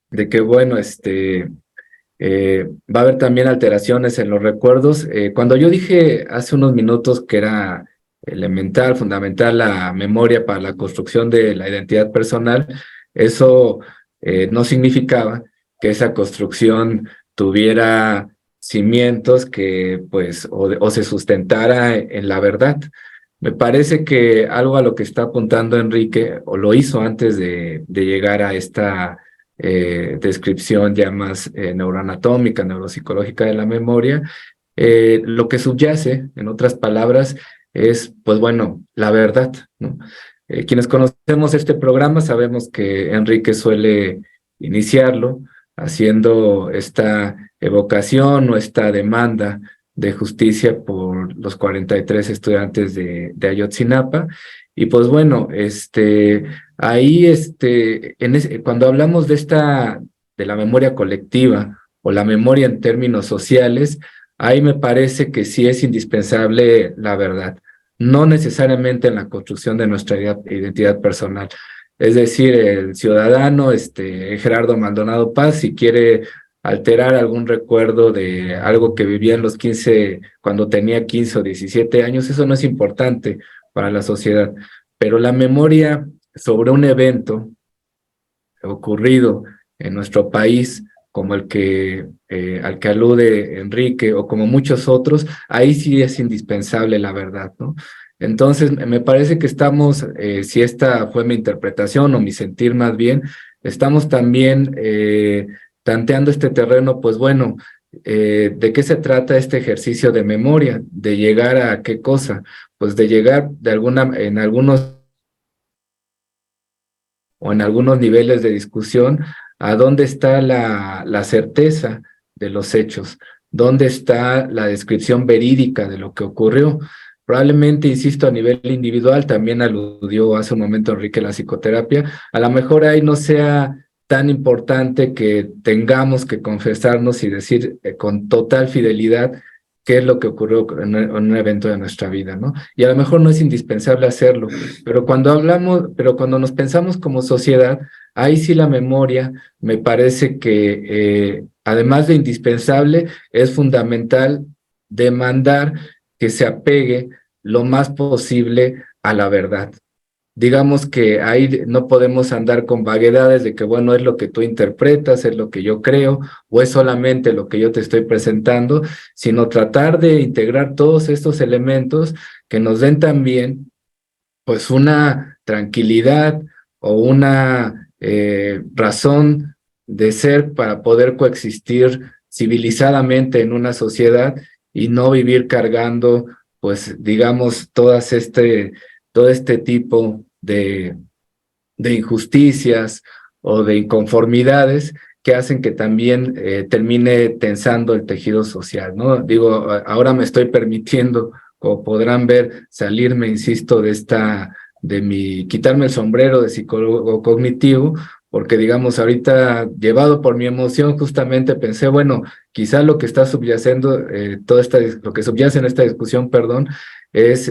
de que, bueno, va a haber también alteraciones en los recuerdos. Cuando yo dije hace unos minutos que era elemental, fundamental la memoria para la construcción de la identidad personal, eso no significaba que esa construcción tuviera cimientos que pues o se sustentara en la verdad. Me parece que algo a lo que está apuntando Enrique, o lo hizo antes de llegar a esta descripción ya más neuroanatómica, neuropsicológica de la memoria, lo que subyace, en otras palabras, es, pues bueno, la verdad, ¿no? Quienes conocemos este programa sabemos que Enrique suele iniciarlo haciendo esta evocación o esta demanda de justicia por los 43 estudiantes de Ayotzinapa. Y pues bueno, ahí cuando hablamos de la memoria colectiva o la memoria en términos sociales, ahí me parece que sí es indispensable la verdad. no necesariamente en la construcción de nuestra identidad personal. Es decir, el ciudadano Gerardo Maldonado Paz, si quiere alterar algún recuerdo de algo que vivía en los 15, cuando tenía 15 o 17 años, eso no es importante para la sociedad. Pero la memoria sobre un evento ocurrido en nuestro país, como el que al que alude Enrique, o como muchos otros, ahí sí es indispensable la verdad, ¿no? Entonces, me parece que estamos, si esta fue mi interpretación o mi sentir más bien, estamos también tanteando este terreno, pues bueno, ¿de qué se trata este ejercicio de memoria? ¿De llegar a qué cosa? Pues de llegar en algunos niveles de discusión, a dónde está la certeza de los hechos, dónde está la descripción verídica de lo que ocurrió. Probablemente, insisto, a nivel individual, también aludió hace un momento Enrique la psicoterapia, a lo mejor ahí no sea tan importante que tengamos que confesarnos y decir con total fidelidad qué es lo que ocurrió en un evento de nuestra vida, ¿no? Y a lo mejor no es indispensable hacerlo, pero cuando nos pensamos como sociedad, ahí sí la memoria me parece que, además de indispensable, es fundamental demandar que se apegue lo más posible a la verdad. Digamos que ahí no podemos andar con vaguedades de que, bueno, es lo que tú interpretas, es lo que yo creo, o es solamente lo que yo te estoy presentando, sino tratar de integrar todos estos elementos que nos den también pues una tranquilidad o una razón de ser para poder coexistir civilizadamente en una sociedad y no vivir cargando, pues digamos, todo este tipo de injusticias o de inconformidades que hacen que también termine tensando el tejido social, ¿no? Digo, ahora me estoy permitiendo, como podrán ver, salirme, insisto, quitarme el sombrero de psicólogo cognitivo, porque digamos, ahorita llevado por mi emoción, justamente pensé, bueno, quizá lo que está subyacendo, lo que subyace en esta discusión, perdón, es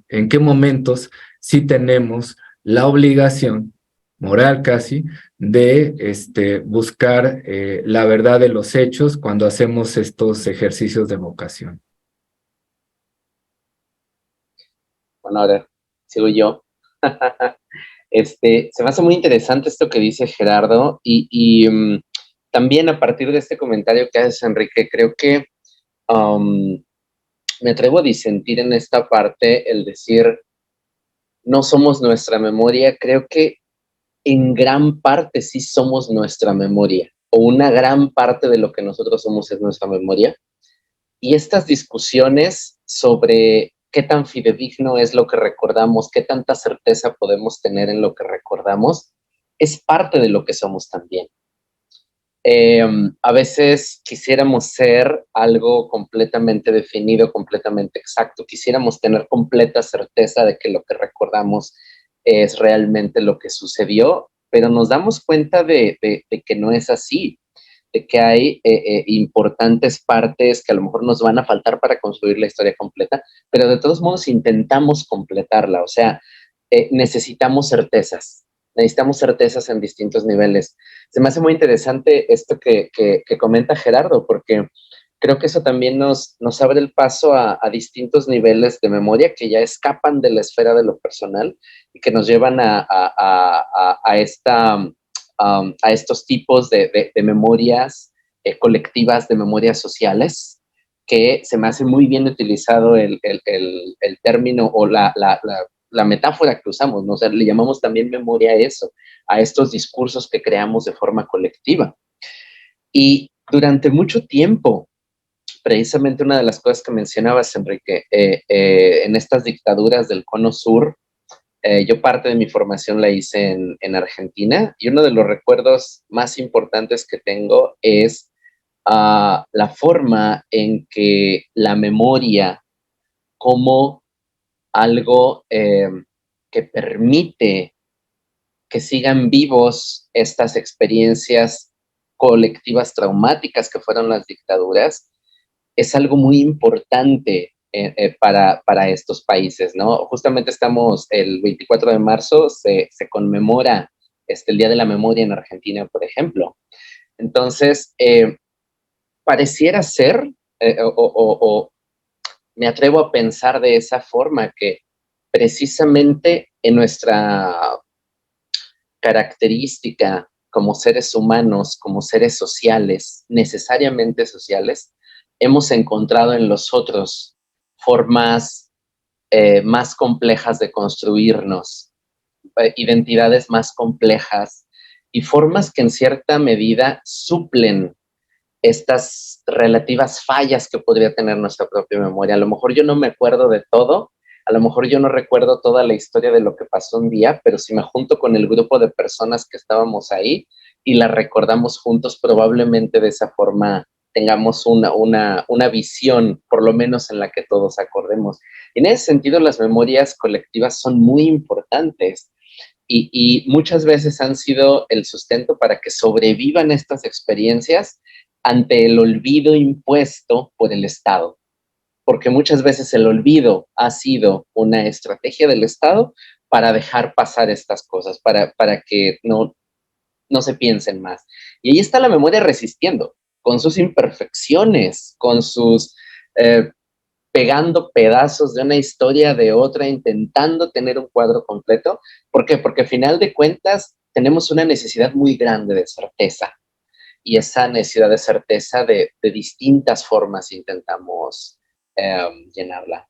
en qué momentos sí tenemos la obligación moral casi de buscar la verdad de los hechos cuando hacemos estos ejercicios de vocación. Bueno, ahora sigo yo. Se me hace muy interesante esto que dice Gerardo y también a partir de este comentario que haces, Enrique, creo que me atrevo a disentir en esta parte, el decir, no somos nuestra memoria. Creo que en gran parte sí somos nuestra memoria, o una gran parte de lo que nosotros somos es nuestra memoria. Y estas discusiones sobre qué tan fidedigno es lo que recordamos, qué tanta certeza podemos tener en lo que recordamos, es parte de lo que somos también. A veces quisiéramos ser algo completamente definido, completamente exacto. Quisiéramos tener completa certeza de que lo que recordamos es realmente lo que sucedió, pero nos damos cuenta de que no es así, de que hay importantes partes que a lo mejor nos van a faltar para construir la historia completa, pero de todos modos intentamos completarla. O sea, necesitamos certezas en distintos niveles. Se me hace muy interesante esto que comenta Gerardo, porque creo que eso también nos abre el paso a distintos niveles de memoria que ya escapan de la esfera de lo personal y que nos llevan a estos tipos de memorias colectivas, de memorias sociales, que se me hace muy bien utilizado el término o la metáfora que usamos, ¿no? O sea, le llamamos también memoria a eso, a estos discursos que creamos de forma colectiva. Y durante mucho tiempo, precisamente una de las cosas que mencionabas, Enrique, en estas dictaduras del Cono Sur, yo parte de mi formación la hice en Argentina, y uno de los recuerdos más importantes que tengo es la forma en que la memoria como algo que permite que sigan vivos estas experiencias colectivas traumáticas que fueron las dictaduras, es algo muy importante para estos países, ¿no? Justamente estamos, el 24 de marzo se conmemora el Día de la Memoria en Argentina, por ejemplo. Entonces, pareciera ser, o me atrevo a pensar de esa forma, que precisamente en nuestra característica como seres humanos, como seres sociales, necesariamente sociales, hemos encontrado en los otros formas más complejas de construirnos, identidades más complejas y formas que en cierta medida suplen estas relativas fallas que podría tener nuestra propia memoria. A lo mejor yo no me acuerdo de todo, a lo mejor yo no recuerdo toda la historia de lo que pasó un día, pero si me junto con el grupo de personas que estábamos ahí y la recordamos juntos, probablemente de esa forma tengamos una visión, por lo menos en la que todos acordemos. Y en ese sentido, las memorias colectivas son muy importantes y muchas veces han sido el sustento para que sobrevivan estas experiencias ante el olvido impuesto por el Estado, porque muchas veces el olvido ha sido una estrategia del Estado para dejar pasar estas cosas, para que no se piensen más. Y ahí está la memoria resistiendo, con sus imperfecciones, con sus pegando pedazos de una historia de otra, intentando tener un cuadro completo. ¿Por qué? Porque al final de cuentas tenemos una necesidad muy grande de certeza. Y esa necesidad de certeza de distintas formas intentamos llenarla.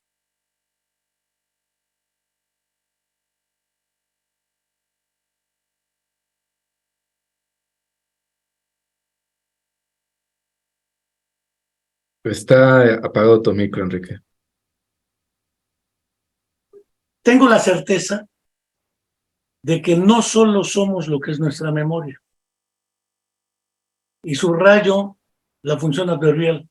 Está apagado tu micro, Enrique. Tengo la certeza de que no solo somos lo que es nuestra memoria. Y subrayo la función adverbial.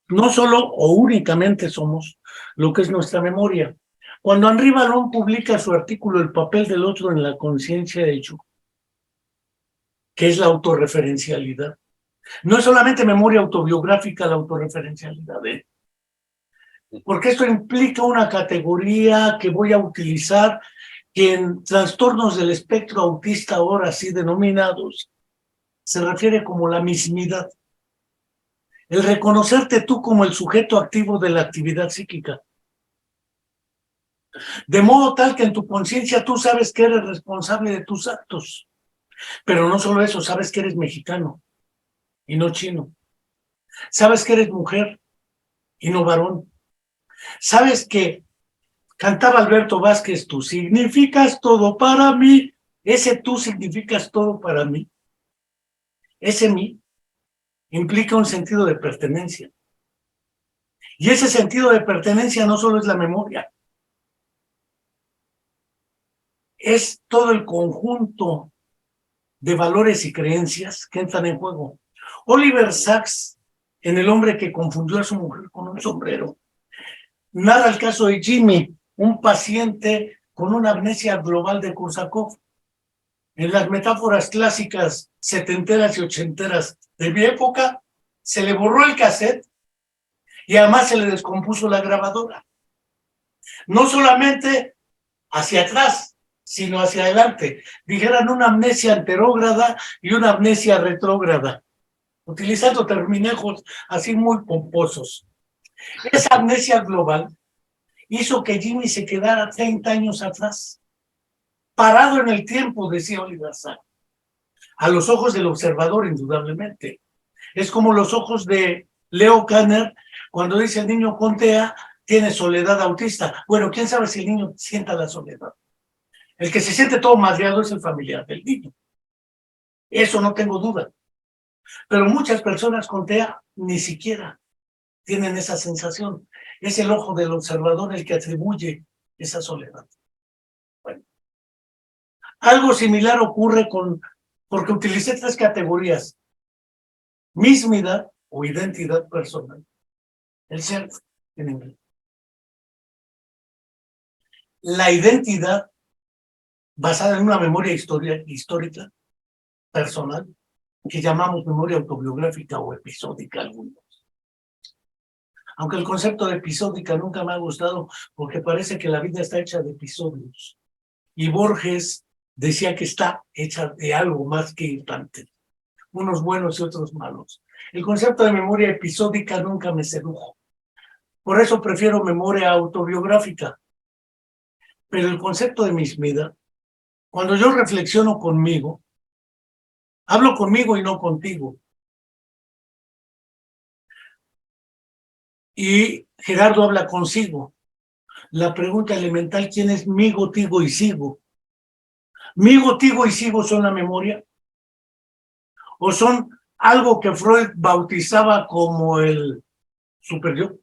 No solo o únicamente somos lo que es nuestra memoria. Cuando Henri Vallon publica su artículo El papel del otro en la conciencia hecho, que es la autorreferencialidad, no es solamente memoria autobiográfica la autorreferencialidad, porque esto implica una categoría que voy a utilizar que en trastornos del espectro autista, ahora así denominados, se refiere como la mismidad. El reconocerte tú como el sujeto activo de la actividad psíquica. De modo tal que en tu conciencia tú sabes que eres responsable de tus actos. Pero no solo eso, sabes que eres mexicano y no chino. Sabes que eres mujer y no varón. Sabes que, cantaba Alberto Vázquez, tú significas todo para mí. Ese tú significas todo para mí. Ese mí implica un sentido de pertenencia. Y ese sentido de pertenencia no solo es la memoria, es todo el conjunto de valores y creencias que entran en juego. Oliver Sacks, en El hombre que confundió a su mujer con un sombrero, narra el caso de Jimmy, un paciente con una amnesia global de Korsakoff. En las metáforas clásicas setenteras y ochenteras de mi época, se le borró el cassette y además se le descompuso la grabadora. No solamente hacia atrás, sino hacia adelante. Dijeran una amnesia anterógrada y una amnesia retrógrada, utilizando terminejos así muy pomposos. Esa amnesia global hizo que Jimmy se quedara 30 años atrás, parado en el tiempo, decía Oliver Sacks, a los ojos del observador, indudablemente. Es como los ojos de Leo Kanner cuando dice el niño con TEA tiene soledad autista. Bueno, quién sabe si el niño sienta la soledad. El que se siente todo madreado es el familiar del niño. Eso no tengo duda. Pero muchas personas con TEA ni siquiera tienen esa sensación. Es el ojo del observador el que atribuye esa soledad. Bueno, algo similar ocurre porque utilicé 3 categorías: mismidad o identidad personal, el self en inglés. La identidad basada en una memoria histórica personal que llamamos memoria autobiográfica o episódica algunos. Aunque el concepto de episódica nunca me ha gustado porque parece que la vida está hecha de episodios. Y Borges decía que está hecha de algo más que instantes, unos buenos y otros malos. El concepto de memoria episódica nunca me sedujo. Por eso prefiero memoria autobiográfica. Pero el concepto de mismidad, cuando yo reflexiono conmigo, hablo conmigo y no contigo. Y Gerardo habla consigo. La pregunta elemental, ¿quién es migo, tigo y sigo? ¿Migo, tigo y sigo son la memoria? ¿O son algo que Freud bautizaba como el superyo?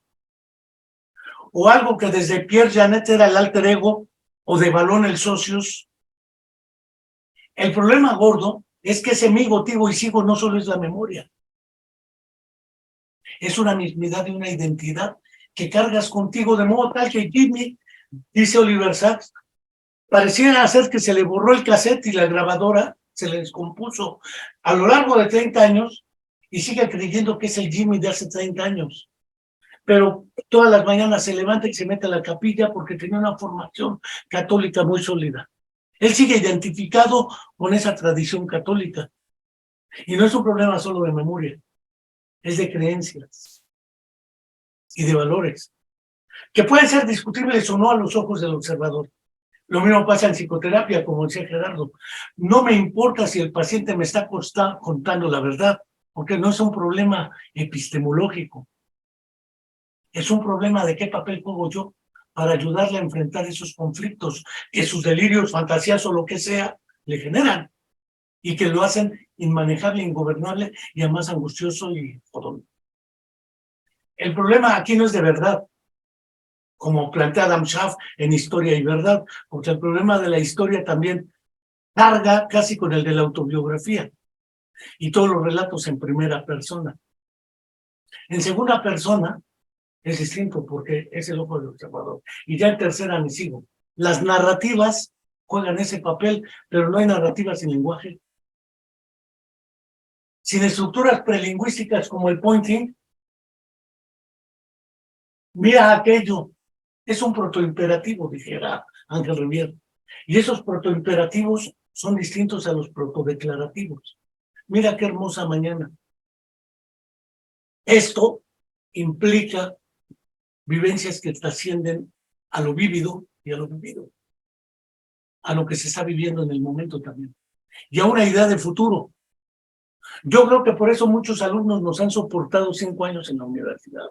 ¿O algo que desde Pierre Janet era el alter ego? ¿O de Balón el socios? El problema gordo es que ese migo, tigo y sigo no solo es la memoria. Es una mismidad y una identidad que cargas contigo de modo tal que Jimmy, dice Oliver Sacks, pareciera hacer que se le borró el cassette y la grabadora se le descompuso a lo largo de 30 años y sigue creyendo que es el Jimmy de hace 30 años. Pero todas las mañanas se levanta y se mete a la capilla porque tenía una formación católica muy sólida. Él sigue identificado con esa tradición católica. Y no es un problema solo de memoria, es de creencias y de valores, que pueden ser discutibles o no a los ojos del observador. Lo mismo pasa en psicoterapia, como decía Gerardo. No me importa si el paciente me está contando la verdad, porque no es un problema epistemológico. Es un problema de qué papel juego yo para ayudarle a enfrentar esos conflictos que sus delirios, fantasías o lo que sea le generan y que lo hacen inmanejable, ingobernable y además angustioso y jodón. El problema aquí no es de verdad, como plantea Adam Schaff en Historia y Verdad, porque el problema de la historia también carga casi con el de la autobiografía y todos los relatos en primera persona. En segunda persona es distinto porque es el ojo del observador. Y ya en tercera ni sigo. Las narrativas juegan ese papel, pero no hay narrativas sin lenguaje. Sin estructuras prelingüísticas como el pointing, mira aquello, es un protoimperativo, dijera Ángel Rivière. Y esos protoimperativos son distintos a los protodeclarativos. Mira qué hermosa mañana. Esto implica vivencias que trascienden a lo vívido y a lo vivido, a lo que se está viviendo en el momento también, y a una idea de futuro. Yo creo que por eso muchos alumnos nos han soportado 5 años en la universidad,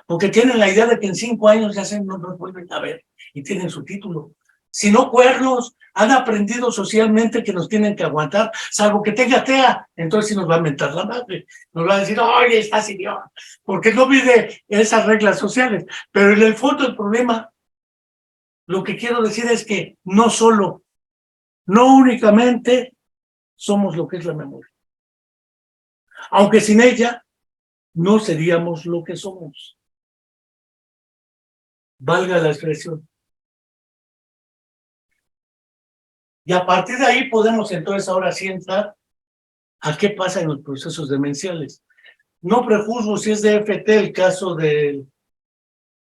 porque tienen la idea de que en 5 años ya no nos vuelven a ver y tienen su título. Si no cuernos, han aprendido socialmente que nos tienen que aguantar, salvo que tenga TEA, entonces sí nos va a mentar la madre, nos va a decir, oye, estás idiota, porque no vive esas reglas sociales. Pero en el fondo el problema, lo que quiero decir es que no únicamente somos lo que es la memoria, aunque sin ella no seríamos lo que somos. Valga la expresión. Y a partir de ahí podemos entonces ahora sí entrar a qué pasa en los procesos demenciales. No prejuzgo si es de FT el caso de...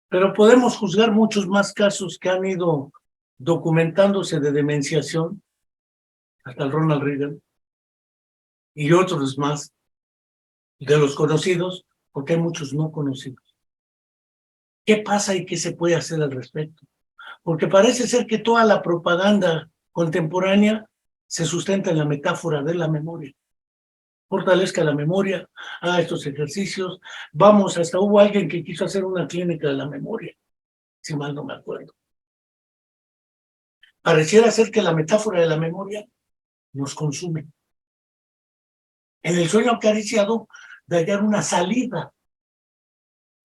Pero podemos juzgar muchos más casos que han ido documentándose de demenciación, hasta el Ronald Reagan, y otros más, de los conocidos, porque hay muchos no conocidos. ¿Qué pasa y qué se puede hacer al respecto? Porque parece ser que toda la propaganda contemporánea se sustenta en la metáfora de la memoria. Fortalezca la memoria, haga estos ejercicios. Vamos, hasta hubo alguien que quiso hacer una clínica de la memoria, si mal no me acuerdo. Pareciera ser que la metáfora de la memoria nos consume. En el sueño acariciado de hallar una salida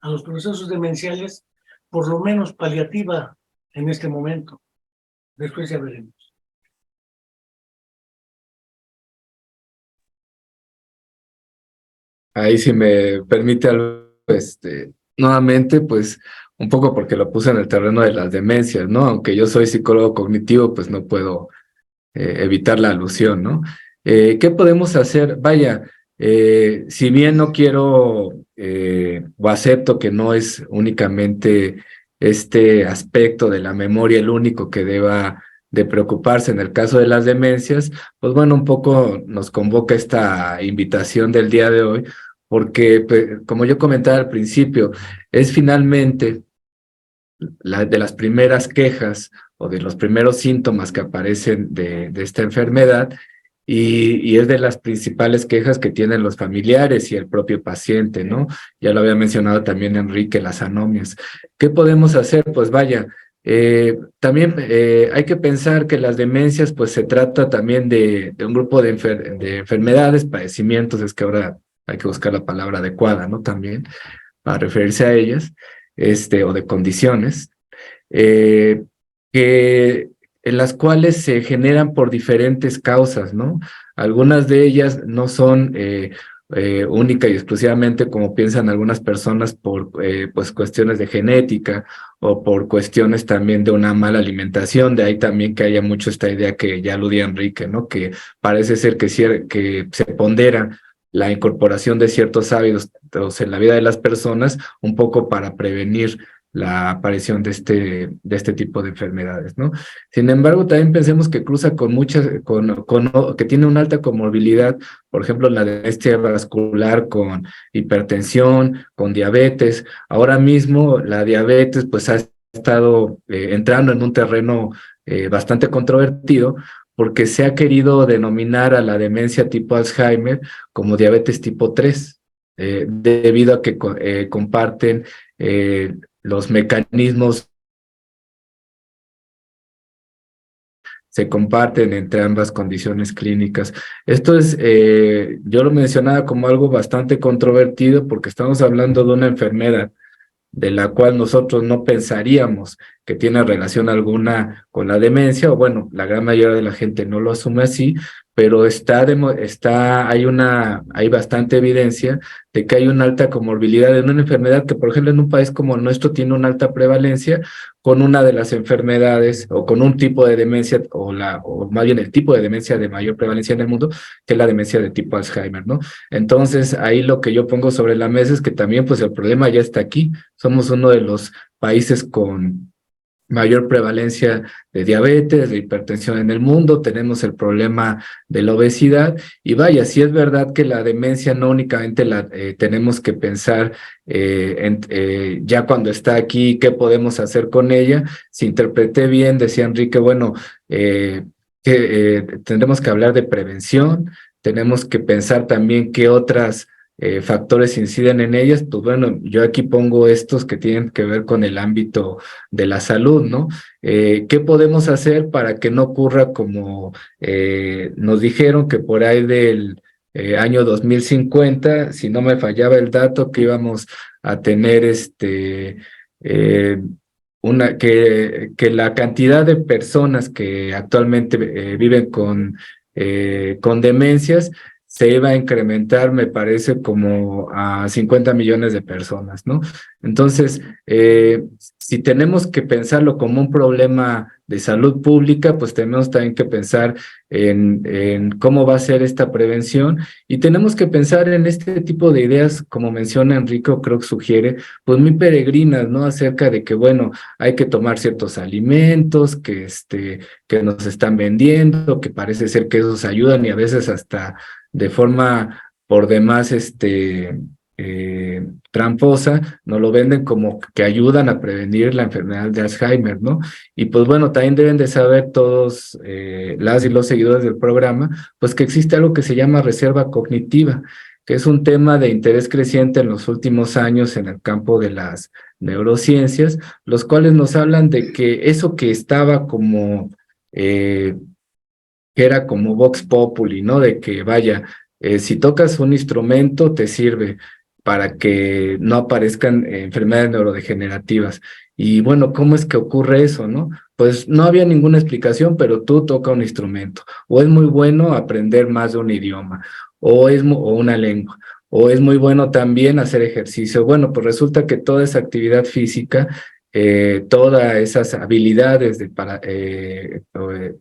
a los procesos demenciales, por lo menos paliativa en este momento. Después ya veremos. Ahí si me permite algo, nuevamente, pues un poco porque lo puse en el terreno de las demencias, ¿no? Aunque yo soy psicólogo cognitivo, pues no puedo evitar la alusión, ¿no? ¿Qué podemos hacer? Vaya, si bien no quiero o acepto que no es únicamente este aspecto de la memoria el único que deba de preocuparse en el caso de las demencias, pues bueno, un poco nos convoca esta invitación del día de hoy, porque pues, como yo comentaba al principio, es finalmente de las primeras quejas o de los primeros síntomas que aparecen de esta enfermedad, y es de las principales quejas que tienen los familiares y el propio paciente, ¿no? Ya lo había mencionado también Enrique, las anomias. ¿Qué podemos hacer? Pues vaya, también hay que pensar que las demencias, pues se trata también de un grupo de enfermedades, padecimientos, es que ahora hay que buscar la palabra adecuada, ¿no? También para referirse a ellas, o de condiciones, eh, que, en las cuales se generan por diferentes causas, ¿no? Algunas de ellas no son única y exclusivamente, como piensan algunas personas, por pues cuestiones de genética o por cuestiones también de una mala alimentación. De ahí también que haya mucho esta idea que ya aludía Enrique, ¿no? Que parece ser que se pondera la incorporación de ciertos hábitos en la vida de las personas, un poco para prevenir la aparición de este tipo de enfermedades, ¿no? Sin embargo, también pensemos que cruza con muchas, que tiene una alta comorbilidad, por ejemplo, la demencia vascular con hipertensión, con diabetes. Ahora mismo la diabetes pues ha estado entrando en un terreno bastante controvertido, porque se ha querido denominar a la demencia tipo Alzheimer como diabetes tipo 3, debido a que comparten los mecanismos, se comparten entre ambas condiciones clínicas. Esto es, yo lo mencionaba como algo bastante controvertido, porque estamos hablando de una enfermedad de la cual nosotros no pensaríamos que tiene relación alguna con la demencia, o bueno, la gran mayoría de la gente no lo asume así, pero hay bastante evidencia de que hay una alta comorbilidad en una enfermedad que, por ejemplo, en un país como el nuestro tiene una alta prevalencia con una de las enfermedades o con un tipo de demencia, o más bien el tipo de demencia de mayor prevalencia en el mundo, que es la demencia de tipo Alzheimer, ¿no? Entonces, ahí lo que yo pongo sobre la mesa es que también, pues, el problema ya está aquí. Somos uno de los países con mayor prevalencia de diabetes, de hipertensión en el mundo. Tenemos el problema de la obesidad, y vaya, sí es verdad que la demencia no únicamente la tenemos que pensar ya cuando está aquí, qué podemos hacer con ella. Si interpreté bien, decía Enrique, bueno, que tendremos que hablar de prevención, tenemos que pensar también qué otras factores inciden en ellas. Pues bueno, yo aquí pongo estos que tienen que ver con el ámbito de la salud, ¿no? ¿Qué podemos hacer para que no ocurra como nos dijeron que por ahí del año 2050, si no me fallaba el dato, que íbamos a tener que la cantidad de personas que actualmente viven con demencias se iba a incrementar, me parece, como a 50 millones de personas, ¿no? Entonces, si tenemos que pensarlo como un problema de salud pública, pues tenemos también que pensar en cómo va a ser esta prevención, y tenemos que pensar en este tipo de ideas, como menciona Enrico, creo que sugiere, pues muy peregrinas, ¿no? Acerca de que, bueno, hay que tomar ciertos alimentos que nos están vendiendo, que parece ser que esos ayudan, y a veces hasta de forma por demás tramposa, nos lo venden como que ayudan a prevenir la enfermedad de Alzheimer, ¿no? Y pues bueno, también deben de saber todos las y los seguidores del programa, pues que existe algo que se llama reserva cognitiva, que es un tema de interés creciente en los últimos años en el campo de las neurociencias, los cuales nos hablan de que eso que estaba como que era como Vox Populi, ¿no? De que, vaya, si tocas un instrumento te sirve para que no aparezcan enfermedades neurodegenerativas. Y bueno, ¿cómo es que ocurre eso, no? Pues no había ninguna explicación, pero tú toca un instrumento. O es muy bueno aprender más de un idioma, o una lengua, o es muy bueno también hacer ejercicio. Bueno, pues resulta que toda esa actividad física todas esas habilidades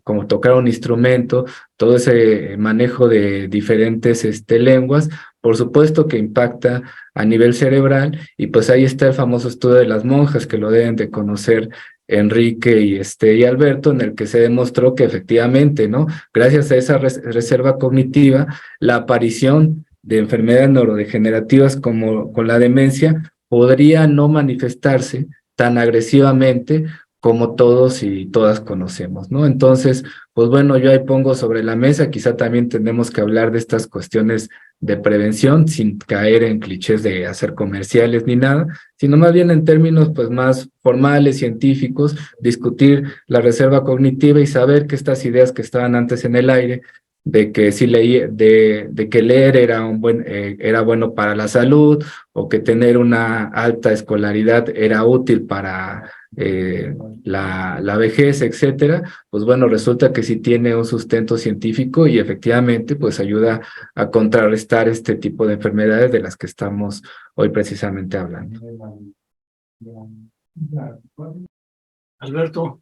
como tocar un instrumento, todo ese manejo de diferentes lenguas, por supuesto que impacta a nivel cerebral, y pues ahí está el famoso estudio de las monjas, que lo deben de conocer Enrique y Alberto, en el que se demostró que efectivamente, ¿no? Gracias a esa reserva cognitiva, la aparición de enfermedades neurodegenerativas como con la demencia podría no manifestarse tan agresivamente como todos y todas conocemos, ¿no? Entonces, pues bueno, yo ahí pongo sobre la mesa, quizá también tenemos que hablar de estas cuestiones de prevención sin caer en clichés de hacer comerciales ni nada, sino más bien en términos pues más formales, científicos, discutir la reserva cognitiva y saber que estas ideas que estaban antes en el aire, de que si leí, de que leer era bueno para la salud, o que tener una alta escolaridad era útil para la vejez, etcétera, pues bueno, resulta que sí tiene un sustento científico y efectivamente pues ayuda a contrarrestar este tipo de enfermedades de las que estamos hoy precisamente hablando. Alberto.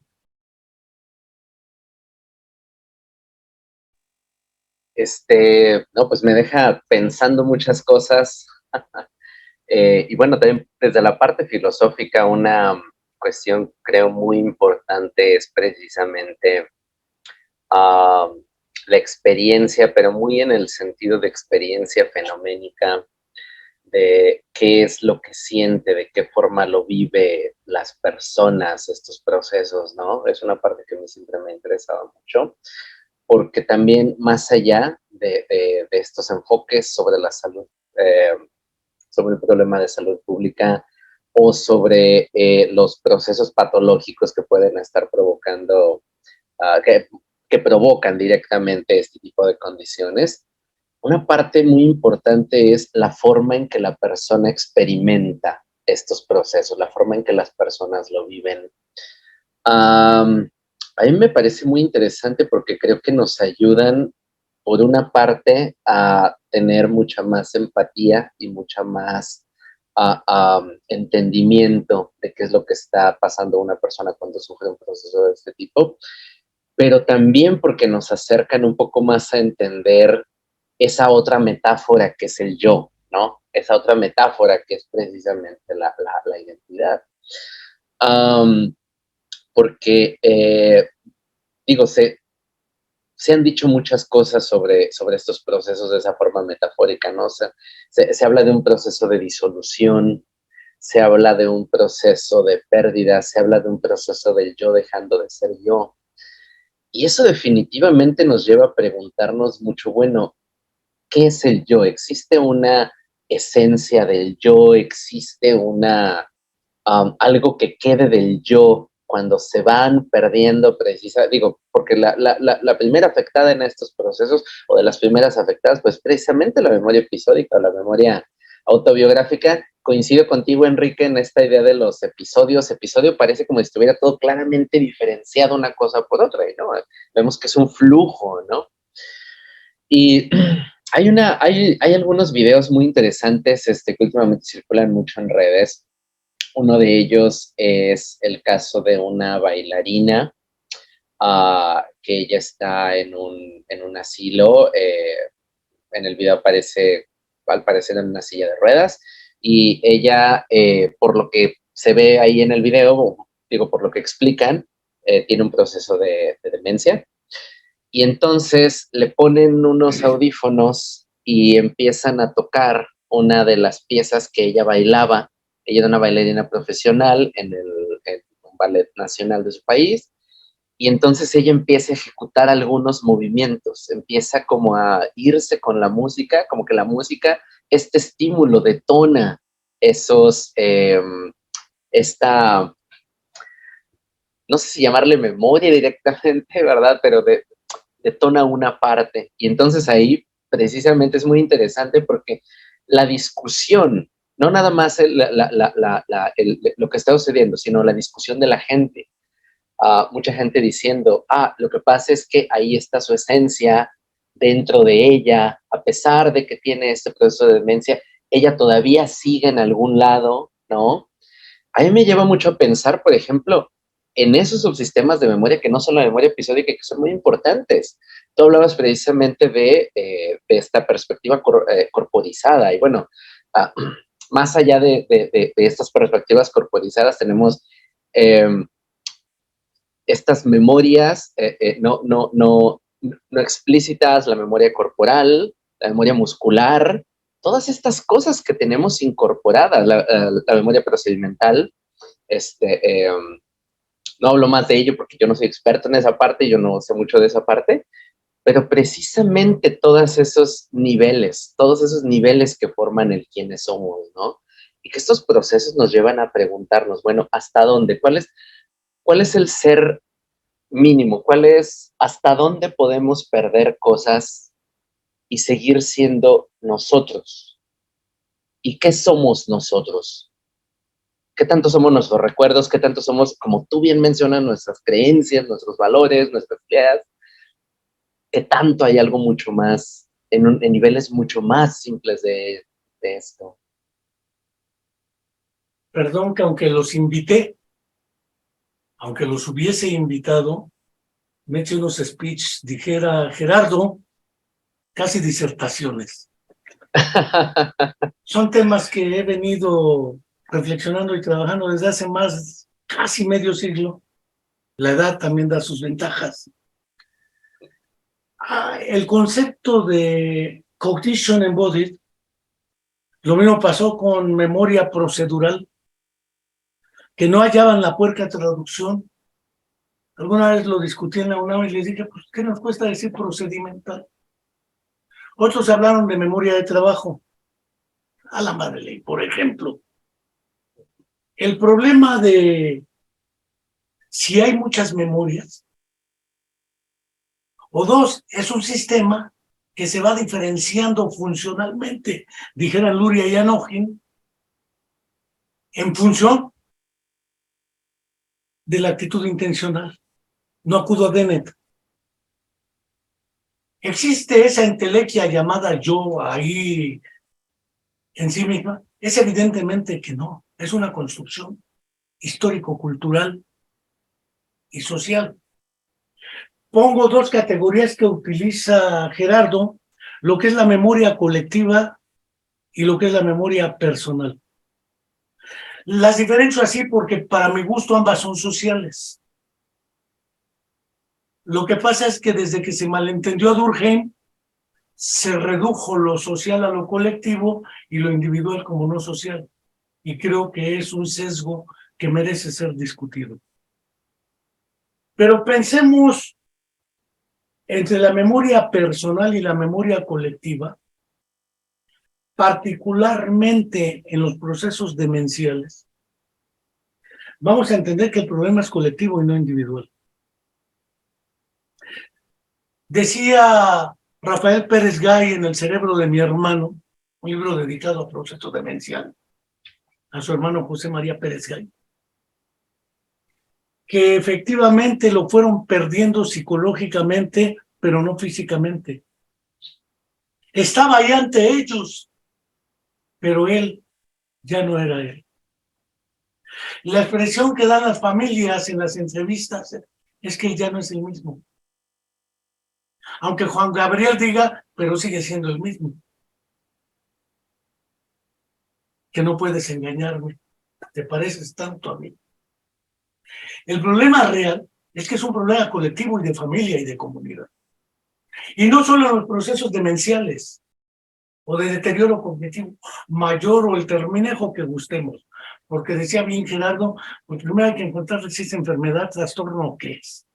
No, pues me deja pensando muchas cosas. Y bueno, también desde la parte filosófica, una cuestión creo muy importante es precisamente la experiencia, pero muy en el sentido de experiencia fenoménica, de qué es lo que siente, de qué forma lo vive las personas, estos procesos, ¿no? Es una parte que a mí siempre me ha interesado mucho, porque también más allá de estos enfoques sobre la salud, sobre el problema de salud pública o sobre los procesos patológicos que pueden estar provocando, que provocan directamente este tipo de condiciones, una parte muy importante es la forma en que la persona experimenta estos procesos, la forma en que las personas lo viven. A mí me parece muy interesante porque creo que nos ayudan, por una parte, a tener mucha más empatía y mucha más entendimiento de qué es lo que está pasando una persona cuando sufre un proceso de este tipo, pero también porque nos acercan un poco más a entender esa otra metáfora que es el yo, ¿no? Esa otra metáfora que es precisamente la identidad. Porque, digo, se han dicho muchas cosas sobre estos procesos de esa forma metafórica, ¿no? O sea, se habla de un proceso de disolución, se habla de un proceso de pérdida, se habla de un proceso del yo dejando de ser yo. Y eso definitivamente nos lleva a preguntarnos mucho, bueno, ¿qué es el yo? ¿Existe una esencia del yo? ¿Existe algo que quede del yo cuando se van perdiendo digo, porque la primera afectada en estos procesos, o de las primeras afectadas, pues precisamente la memoria episódica, la memoria autobiográfica. Coincido contigo, Enrique, en esta idea de los episodios. Episodio parece como si estuviera todo claramente diferenciado una cosa por otra, ¿no? Vemos que es un flujo, ¿no? Y hay algunos videos muy interesantes que últimamente circulan mucho en redes. Uno de ellos es el caso de una bailarina que ella está en un asilo. En el video aparece, al parecer, en una silla de ruedas, y ella, por lo que se ve ahí en el video, digo, por lo que explican, tiene un proceso de demencia. Y entonces le ponen unos audífonos y empiezan a tocar una de las piezas que ella bailaba. Ella era una bailarina profesional en un ballet nacional de su país, y entonces ella empieza a ejecutar algunos movimientos, empieza como a irse con la música, como que la música, este estímulo detona esta, no sé si llamarle memoria directamente, ¿verdad? Pero detona una parte. Y entonces ahí precisamente es muy interesante porque la discusión, no nada más lo que está sucediendo, sino la discusión de la gente. Mucha gente diciendo, lo que pasa es que ahí está su esencia dentro de ella, a pesar de que tiene este proceso de demencia, ella todavía sigue en algún lado, ¿no? a mí me lleva mucho a pensar, por ejemplo, en esos subsistemas de memoria que no son la memoria episódica y que son muy importantes. Tú hablabas precisamente de esta perspectiva corporizada y bueno, más allá de estas perspectivas corporizadas tenemos estas memorias no explícitas, la memoria corporal, la memoria muscular, todas estas cosas que tenemos incorporadas, la memoria procedimental, no hablo más de ello porque yo no soy experto en esa parte, yo no sé mucho de esa parte, pero precisamente todos esos niveles que forman el quiénes somos, ¿no? Y que estos procesos nos llevan a preguntarnos, bueno, ¿hasta dónde? ¿Cuál es el ser mínimo? ¿Hasta dónde podemos perder cosas y seguir siendo nosotros? ¿Y qué somos nosotros? ¿Qué tanto somos nuestros recuerdos? ¿Qué tanto somos, como tú bien mencionas, nuestras creencias, nuestros valores, nuestras ideas? ¿Qué tanto hay algo mucho más, en niveles mucho más simples de esto? Perdón que aunque los hubiese invitado, me eché unos speech, dijera Gerardo, casi disertaciones. Son temas que he venido reflexionando y trabajando desde hace casi medio siglo. La edad también da sus ventajas. El concepto de cognition embodied, lo mismo pasó con memoria procedural, que no hallaban la puerca traducción. Alguna vez lo discutí en la UNAM y les dije, pues, ¿qué nos cuesta decir procedimental? Otros hablaron de memoria de trabajo. A la madre ley, por ejemplo. El problema de si hay muchas memorias, o dos, es un sistema que se va diferenciando funcionalmente, dijeran Luria y Anochin, en función de la actitud intencional. No acudo a Dennett. ¿Existe esa entelequia llamada yo ahí en sí misma? Es evidentemente que no. Es una construcción histórico-cultural y social. Pongo dos categorías que utiliza Gerardo, lo que es la memoria colectiva y lo que es la memoria personal. Las diferencio así porque para mi gusto ambas son sociales. Lo que pasa es que desde que se malentendió a Durkheim, se redujo lo social a lo colectivo y lo individual como no social. Y creo que es un sesgo que merece ser discutido. Pero pensemos entre la memoria personal y la memoria colectiva, particularmente en los procesos demenciales. Vamos a entender que el problema es colectivo y no individual. Decía Rafael Pérez Gay en El cerebro de mi hermano, un libro dedicado a proceso demencial, a su hermano José María Pérez Gay, que efectivamente lo fueron perdiendo psicológicamente, pero no físicamente. Estaba ahí ante ellos, pero él ya no era él. La expresión que dan las familias en las entrevistas es que él ya no es el mismo. Aunque Juan Gabriel diga, pero sigue siendo el mismo. Que no puedes engañarme, te pareces tanto a mí. El problema real es que es un problema colectivo y de familia y de comunidad. Y no solo en los procesos demenciales o de deterioro cognitivo mayor o el terminejo que gustemos. Porque decía bien Gerardo, pues primero hay que encontrar si es enfermedad, trastorno o qué es.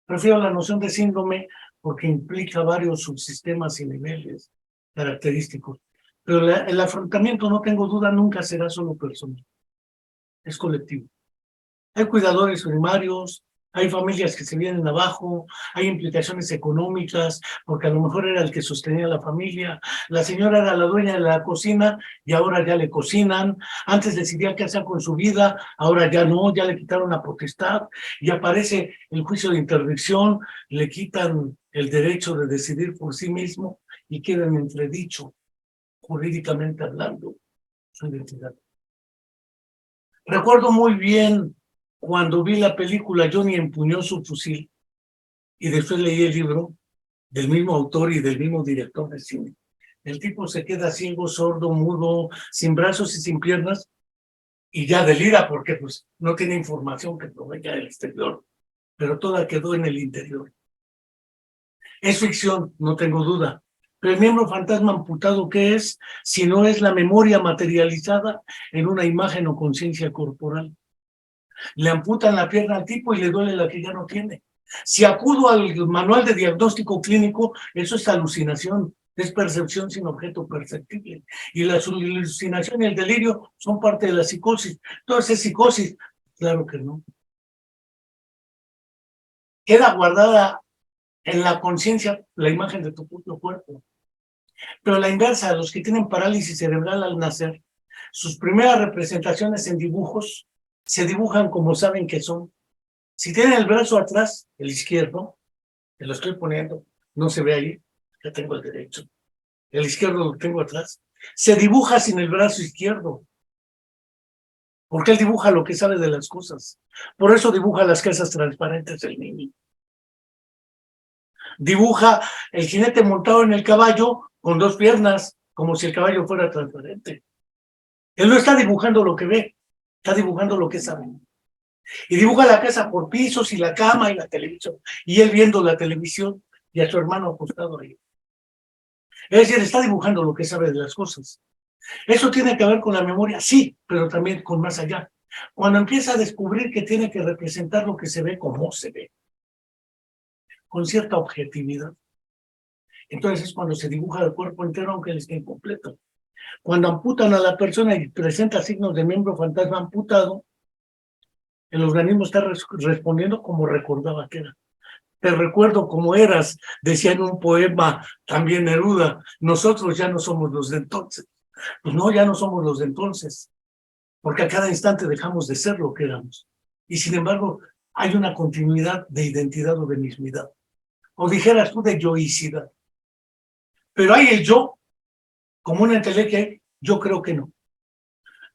Prefiero la noción de síndrome porque implica varios subsistemas y niveles característicos. Pero el afrontamiento, no tengo duda, nunca será solo personal. Es colectivo. Hay cuidadores primarios, hay familias que se vienen abajo, hay implicaciones económicas, porque a lo mejor era el que sostenía la familia, la señora era la dueña de la cocina y ahora ya le cocinan, antes decidía qué hacer con su vida, ahora ya no, ya le quitaron la potestad y aparece el juicio de interdicción, le quitan el derecho de decidir por sí mismo y queda en entredicho, jurídicamente hablando, su identidad. Recuerdo muy bien cuando vi la película Johnny empuñó su fusil y después leí el libro del mismo autor y del mismo director de cine. El tipo se queda ciego, sordo, mudo, sin brazos y sin piernas y ya delira porque pues no tiene información que provenga del exterior, pero toda quedó en el interior. Es ficción, no tengo duda, pero el miembro fantasma amputado, ¿qué es? Si no es la memoria materializada en una imagen o conciencia corporal. Le amputan la pierna al tipo y le duele la que ya no tiene. Si acudo al manual de diagnóstico clínico, eso es alucinación, es percepción sin objeto perceptible. Y la alucinación y el delirio son parte de la psicosis. Entonces, ¿es psicosis? Claro que no. Queda guardada en la conciencia la imagen de tu propio cuerpo. Pero la inversa, los que tienen parálisis cerebral al nacer, sus primeras representaciones en dibujos se dibujan como saben que son. Si tienen el brazo atrás, el izquierdo, te lo estoy poniendo, no se ve ahí, ya tengo el derecho. El izquierdo lo tengo atrás. Se dibuja sin el brazo izquierdo, porque él dibuja lo que sabe de las cosas. Por eso dibuja las casas transparentes del niño. Dibuja el jinete montado en el caballo con dos piernas, como si el caballo fuera transparente. Él no está dibujando lo que ve, está dibujando lo que sabe. Y dibuja la casa por pisos y la cama y la televisión. Y él viendo la televisión y a su hermano acostado ahí. Es decir, está dibujando lo que sabe de las cosas. ¿Eso tiene que ver con la memoria? Sí, pero también con más allá. Cuando empieza a descubrir que tiene que representar lo que se ve como se ve, con cierta objetividad, entonces es cuando se dibuja el cuerpo entero aunque él esté incompleto. Cuando amputan a la persona y presenta signos de miembro fantasma amputado, el organismo está respondiendo como recordaba que era. Te recuerdo como eras, decía en un poema también Neruda, nosotros ya no somos los de entonces. Pues no, ya no somos los de entonces, porque a cada instante dejamos de ser lo que éramos. Y sin embargo, hay una continuidad de identidad o de mismidad. O dijeras tú de yoicidad. Pero hay el yo como una entelequia, yo creo que no.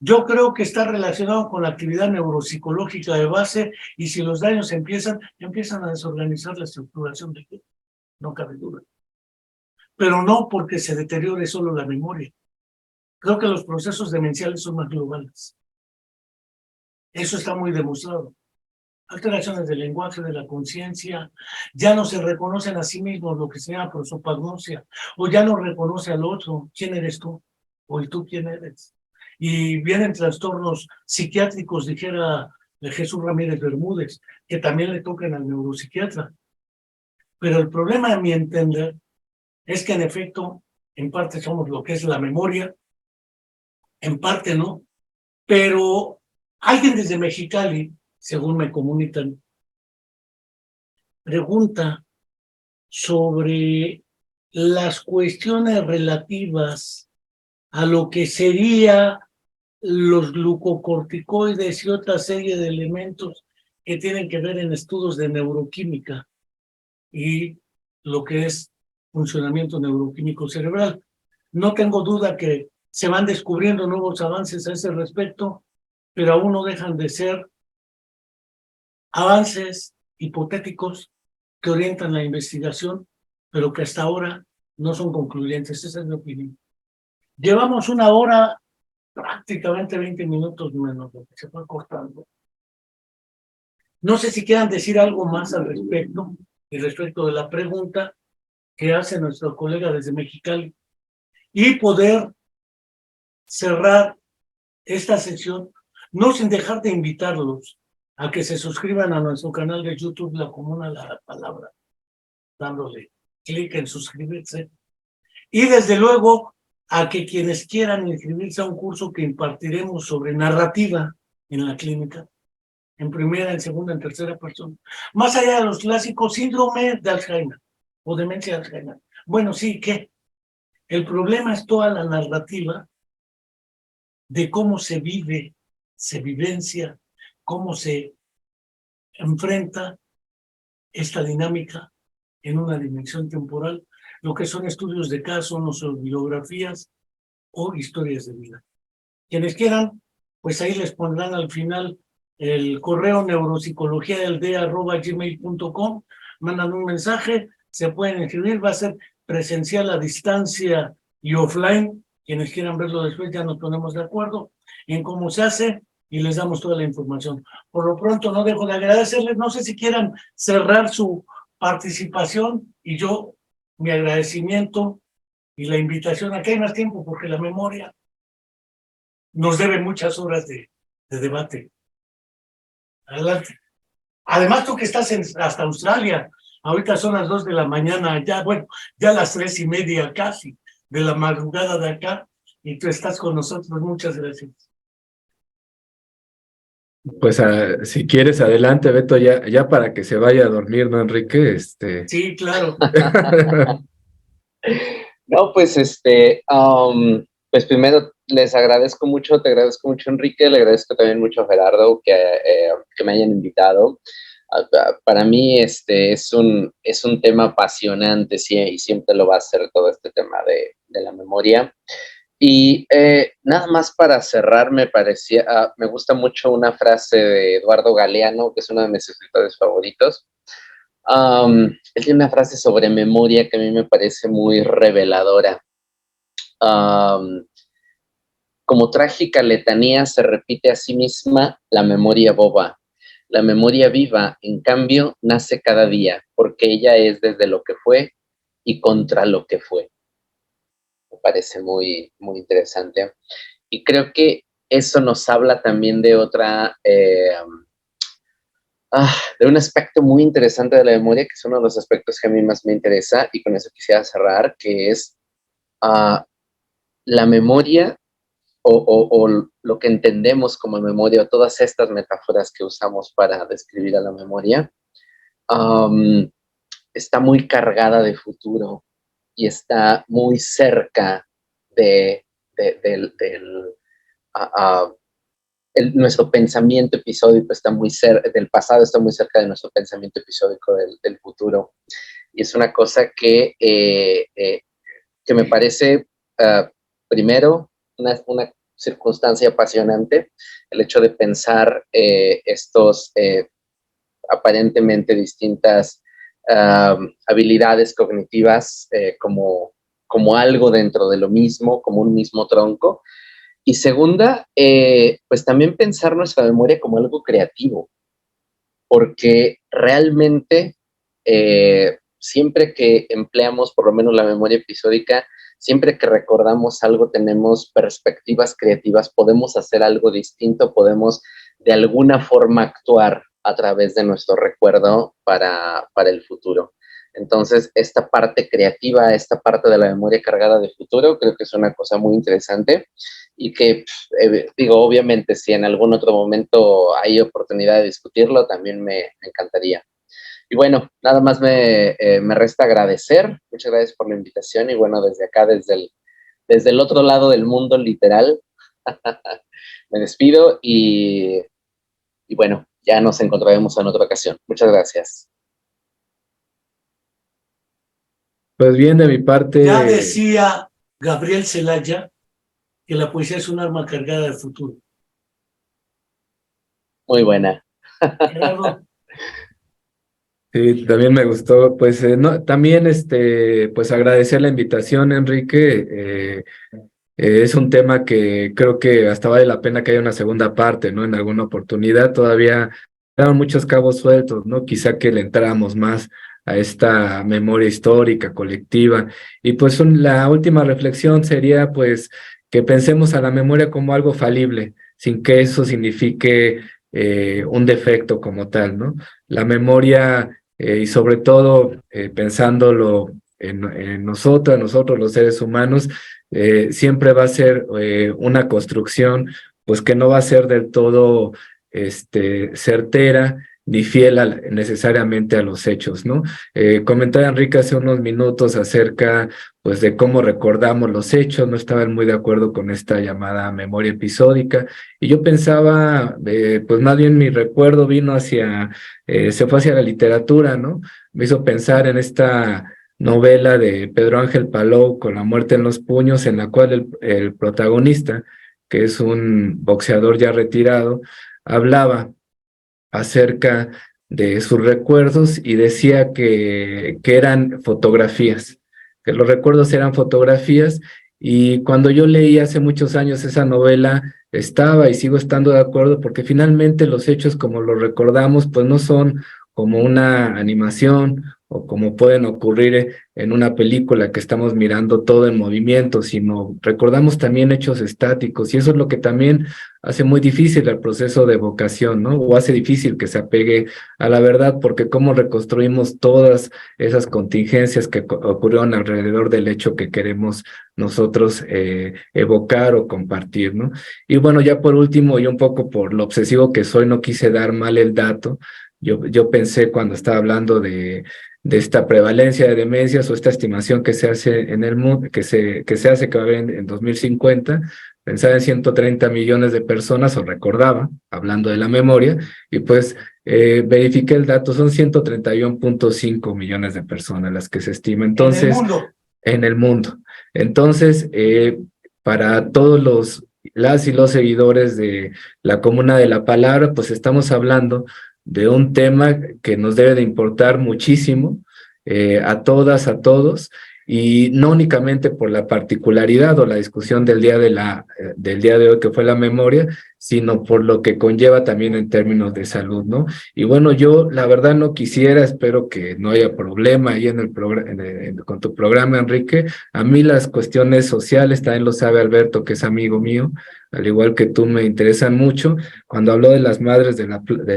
Yo creo que está relacionado con la actividad neuropsicológica de base y si los daños empiezan a desorganizar la estructuración del cuerpo, no cabe duda. Pero no porque se deteriore solo la memoria. Creo que los procesos demenciales son más globales. Eso está muy demostrado. Alteraciones del lenguaje, de la conciencia, ya no se reconocen a sí mismos lo que se llama prosopagnosia, o ya no reconoce al otro, ¿quién eres tú? O ¿y tú quién eres? Y vienen trastornos psiquiátricos, dijera Jesús Ramírez Bermúdez, que también le tocan al neuropsiquiatra. Pero el problema, a mi entender, es que en efecto, en parte somos lo que es la memoria, en parte no, pero alguien desde Mexicali, según me comunican, pregunta sobre las cuestiones relativas a lo que sería los glucocorticoides y otra serie de elementos que tienen que ver en estudios de neuroquímica y lo que es funcionamiento neuroquímico cerebral. No tengo duda que se van descubriendo nuevos avances a ese respecto, pero aún no dejan de ser avances hipotéticos que orientan la investigación, pero que hasta ahora no son concluyentes. Esa es mi opinión. Llevamos una hora, prácticamente 20 minutos menos, lo que se fue cortando. No sé si quieran decir algo más al respecto, y respecto de la pregunta que hace nuestro colega desde Mexicali, y poder cerrar esta sesión, no sin dejar de invitarlos a que se suscriban a nuestro canal de YouTube, La Comuna La Palabra, dándole clic en suscribirse. Y desde luego a que quienes quieran inscribirse a un curso que impartiremos sobre narrativa en la clínica, en primera, en segunda, en tercera persona. Más allá de los clásicos síndrome de Alzheimer o demencia de Alzheimer. Bueno, sí, ¿qué? El problema es toda la narrativa de cómo se vive, se vivencia, cómo se enfrenta esta dinámica en una dimensión temporal, lo que son estudios de caso, no son biografías o historias de vida. Quienes quieran, pues ahí les pondrán al final el correo neuropsicologiadealdea@gmail.com, mandan un mensaje, se pueden inscribir, va a ser presencial, a distancia y offline. Quienes quieran verlo después ya nos ponemos de acuerdo en cómo se hace y les damos toda la información. Por lo pronto no dejo de agradecerles, no sé si quieran cerrar su participación y yo mi agradecimiento y la invitación a que hay más tiempo porque la memoria nos debe muchas horas de debate. Adelante. Además, tú que estás hasta Australia, ahorita son las 2 de la mañana, ya, bueno, ya las 3:30 casi de la madrugada de acá, y tú estás con nosotros. Muchas gracias. Pues si quieres, adelante, Beto, ya para que se vaya a dormir, ¿no, Enrique? Sí, claro. No, pues pues primero les agradezco mucho, te agradezco mucho, Enrique, le agradezco también mucho a Gerardo que me hayan invitado. Para mí es un tema apasionante, sí, y siempre lo va a ser todo este tema de la memoria. Y nada más para cerrar, me gusta mucho una frase de Eduardo Galeano, que es uno de mis escritores favoritos. Él tiene una frase sobre memoria que a mí me parece muy reveladora. Como trágica letanía se repite a sí misma la memoria boba. La memoria viva, en cambio, nace cada día, porque ella es desde lo que fue y contra lo que fue. Me parece muy, muy interesante. Y creo que eso nos habla también de de un aspecto muy interesante de la memoria, que es uno de los aspectos que a mí más me interesa, y con eso quisiera cerrar, que es la memoria o lo que entendemos como memoria, o todas estas metáforas que usamos para describir a la memoria, está muy cargada de futuro y está muy cerca nuestro pensamiento episódico está muy cerca, del pasado está muy cerca de nuestro pensamiento episódico del futuro. Y es una cosa que me parece, primero, una circunstancia apasionante, el hecho de pensar estos aparentemente distintas habilidades cognitivas como algo dentro de lo mismo, como un mismo tronco. Y segunda, pues también pensar nuestra memoria como algo creativo, porque realmente siempre que empleamos por lo menos la memoria episódica, siempre que recordamos algo, tenemos perspectivas creativas, podemos hacer algo distinto, podemos de alguna forma actuar a través de nuestro recuerdo para el futuro. Entonces, esta parte creativa, esta parte de la memoria cargada de futuro, creo que es una cosa muy interesante y que, digo, obviamente, si en algún otro momento hay oportunidad de discutirlo, también me encantaría. Y bueno, nada más me resta agradecer. Muchas gracias por la invitación y bueno, desde acá, desde el otro lado del mundo, literal, me despido y bueno, ya nos encontraremos en otra ocasión. Muchas gracias. Pues bien, de mi parte... Ya decía Gabriel Celaya que la poesía es un arma cargada de futuro. Muy buena. Gerardo. Sí, también me gustó, pues también pues agradecer la invitación, Enrique. Es un tema que creo que hasta vale la pena que haya una segunda parte, ¿no? En alguna oportunidad todavía quedan muchos cabos sueltos, ¿no? Quizá que le entráramos más a esta memoria histórica, colectiva. Y pues la última reflexión sería pues que pensemos a la memoria como algo falible, sin que eso signifique un defecto como tal, ¿no? La memoria y sobre todo pensándolo en nosotros los seres humanos, siempre va a ser una construcción pues que no va a ser del todo certera ni fiel necesariamente a los hechos, ¿no? Comentaba Enrique hace unos minutos acerca pues de cómo recordamos los hechos, no estaba muy de acuerdo con esta llamada memoria episódica, y yo pensaba, pues más bien mi recuerdo vino se fue hacia la literatura, ¿no? Me hizo pensar en esta novela de Pedro Ángel Palou, Con la muerte en los puños, en la cual el protagonista que es un boxeador ya retirado, hablaba acerca de sus recuerdos y decía que eran fotografías, que los recuerdos eran fotografías, y cuando yo leí hace muchos años esa novela, estaba y sigo estando de acuerdo, porque finalmente los hechos como los recordamos, pues no son como una animación o como pueden ocurrir en una película que estamos mirando todo en movimiento, sino recordamos también hechos estáticos, y eso es lo que también hace muy difícil el proceso de evocación, ¿no? O hace difícil que se apegue a la verdad, porque cómo reconstruimos todas esas contingencias que ocurrieron alrededor del hecho que queremos nosotros evocar o compartir, ¿no? Y bueno, ya por último, y un poco por lo obsesivo que soy, no quise dar mal el dato. Yo pensé cuando estaba hablando de esta prevalencia de demencias o esta estimación que se hace en el mundo, que se hace que va a haber en 2050, pensaba en 130 millones de personas, o recordaba, hablando de la memoria, y pues verifiqué el dato, son 131.5 millones de personas las que se estima. En el Entonces, mundo. en el mundo. Entonces, para todos las y los seguidores de la Comuna de la Palabra, pues estamos hablando de un tema que nos debe de importar muchísimo, a todas, a todos, y no únicamente por la particularidad o la discusión del del día de hoy, que fue la memoria, sino por lo que conlleva también en términos de salud, ¿no? Y bueno, yo la verdad no quisiera, espero que no haya problema ahí en el con tu programa, Enrique. A mí las cuestiones sociales, también lo sabe Alberto, que es amigo mío, al igual que tú, me interesan mucho. Cuando habló de las madres de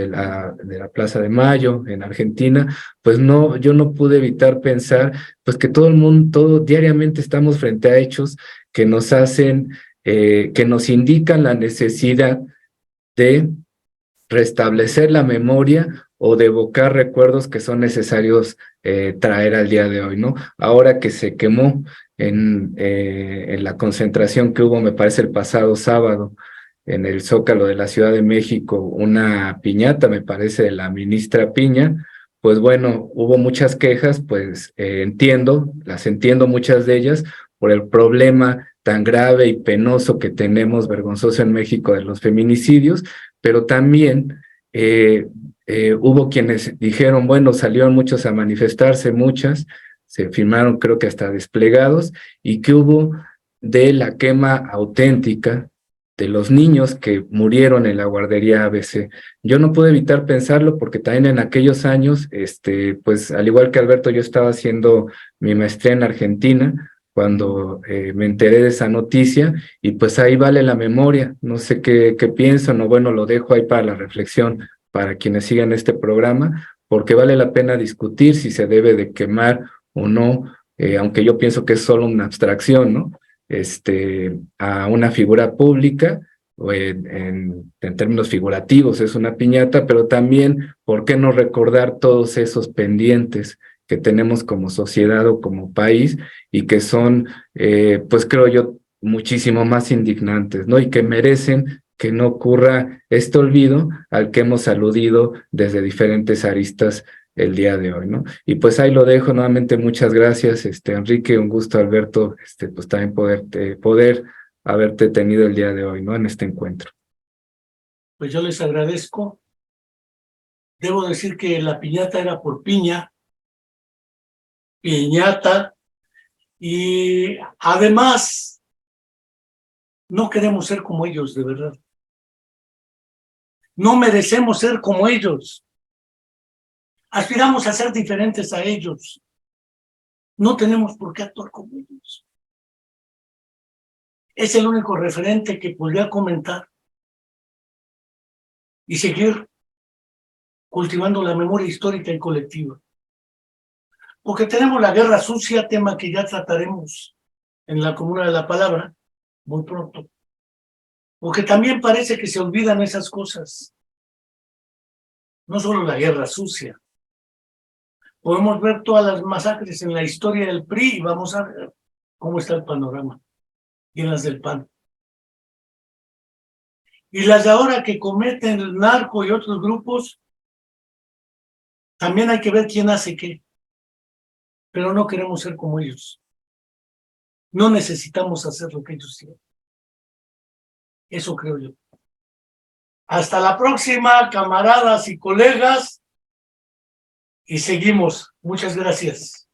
la Plaza de Mayo en Argentina, pues no, yo no pude evitar pensar pues que todo el mundo, diariamente estamos frente a hechos que nos hacen, que nos indican la necesidad de restablecer la memoria o de evocar recuerdos que son necesarios traer al día de hoy, ¿no? Ahora que se quemó en la concentración que hubo, me parece, el pasado sábado, en el Zócalo de la Ciudad de México, una piñata, me parece, de la ministra Piña, pues bueno, hubo muchas quejas, pues las entiendo muchas de ellas, por el problema tan grave y penoso que tenemos, vergonzoso en México, de los feminicidios, pero también hubo quienes dijeron, bueno, salieron muchos a manifestarse, muchas, se firmaron creo que hasta desplegados, y que hubo de la quema auténtica de los niños que murieron en la guardería ABC. Yo no pude evitar pensarlo porque también en aquellos años, pues al igual que Alberto, yo estaba haciendo mi maestría en Argentina cuando me enteré de esa noticia, y pues ahí vale la memoria. No sé qué piensan, o bueno, lo dejo ahí para la reflexión para quienes sigan este programa, porque vale la pena discutir si se debe de quemar o no, aunque yo pienso que es solo una abstracción, ¿no? A una figura pública, o en términos figurativos es una piñata, pero también, ¿por qué no recordar todos esos pendientes que tenemos como sociedad o como país, y que son, pues creo yo, muchísimo más indignantes, ¿no? Y que merecen que no ocurra este olvido al que hemos aludido desde diferentes aristas el día de hoy, ¿no? Y pues ahí lo dejo. Nuevamente, muchas gracias, Enrique, un gusto, Alberto, pues también poder haberte tenido el día de hoy, ¿no? En este encuentro. Pues yo les agradezco. Debo decir que la piñata era por piñata, y además no queremos ser como ellos, de verdad. No merecemos ser como ellos. Aspiramos a ser diferentes a ellos. No tenemos por qué actuar como ellos. Es el único referente que podría comentar y seguir cultivando la memoria histórica y colectiva. Porque tenemos la guerra sucia, tema que ya trataremos en la Comuna de la Palabra muy pronto. Porque también parece que se olvidan esas cosas. No solo la guerra sucia. Podemos ver todas las masacres en la historia del PRI y vamos a ver cómo está el panorama. Y en las del PAN. Y las de ahora que cometen el narco y otros grupos, también hay que ver quién hace qué. Pero no queremos ser como ellos. No necesitamos hacer lo que ellos hicieron. Eso creo yo. Hasta la próxima, camaradas y colegas. Y seguimos. Muchas gracias.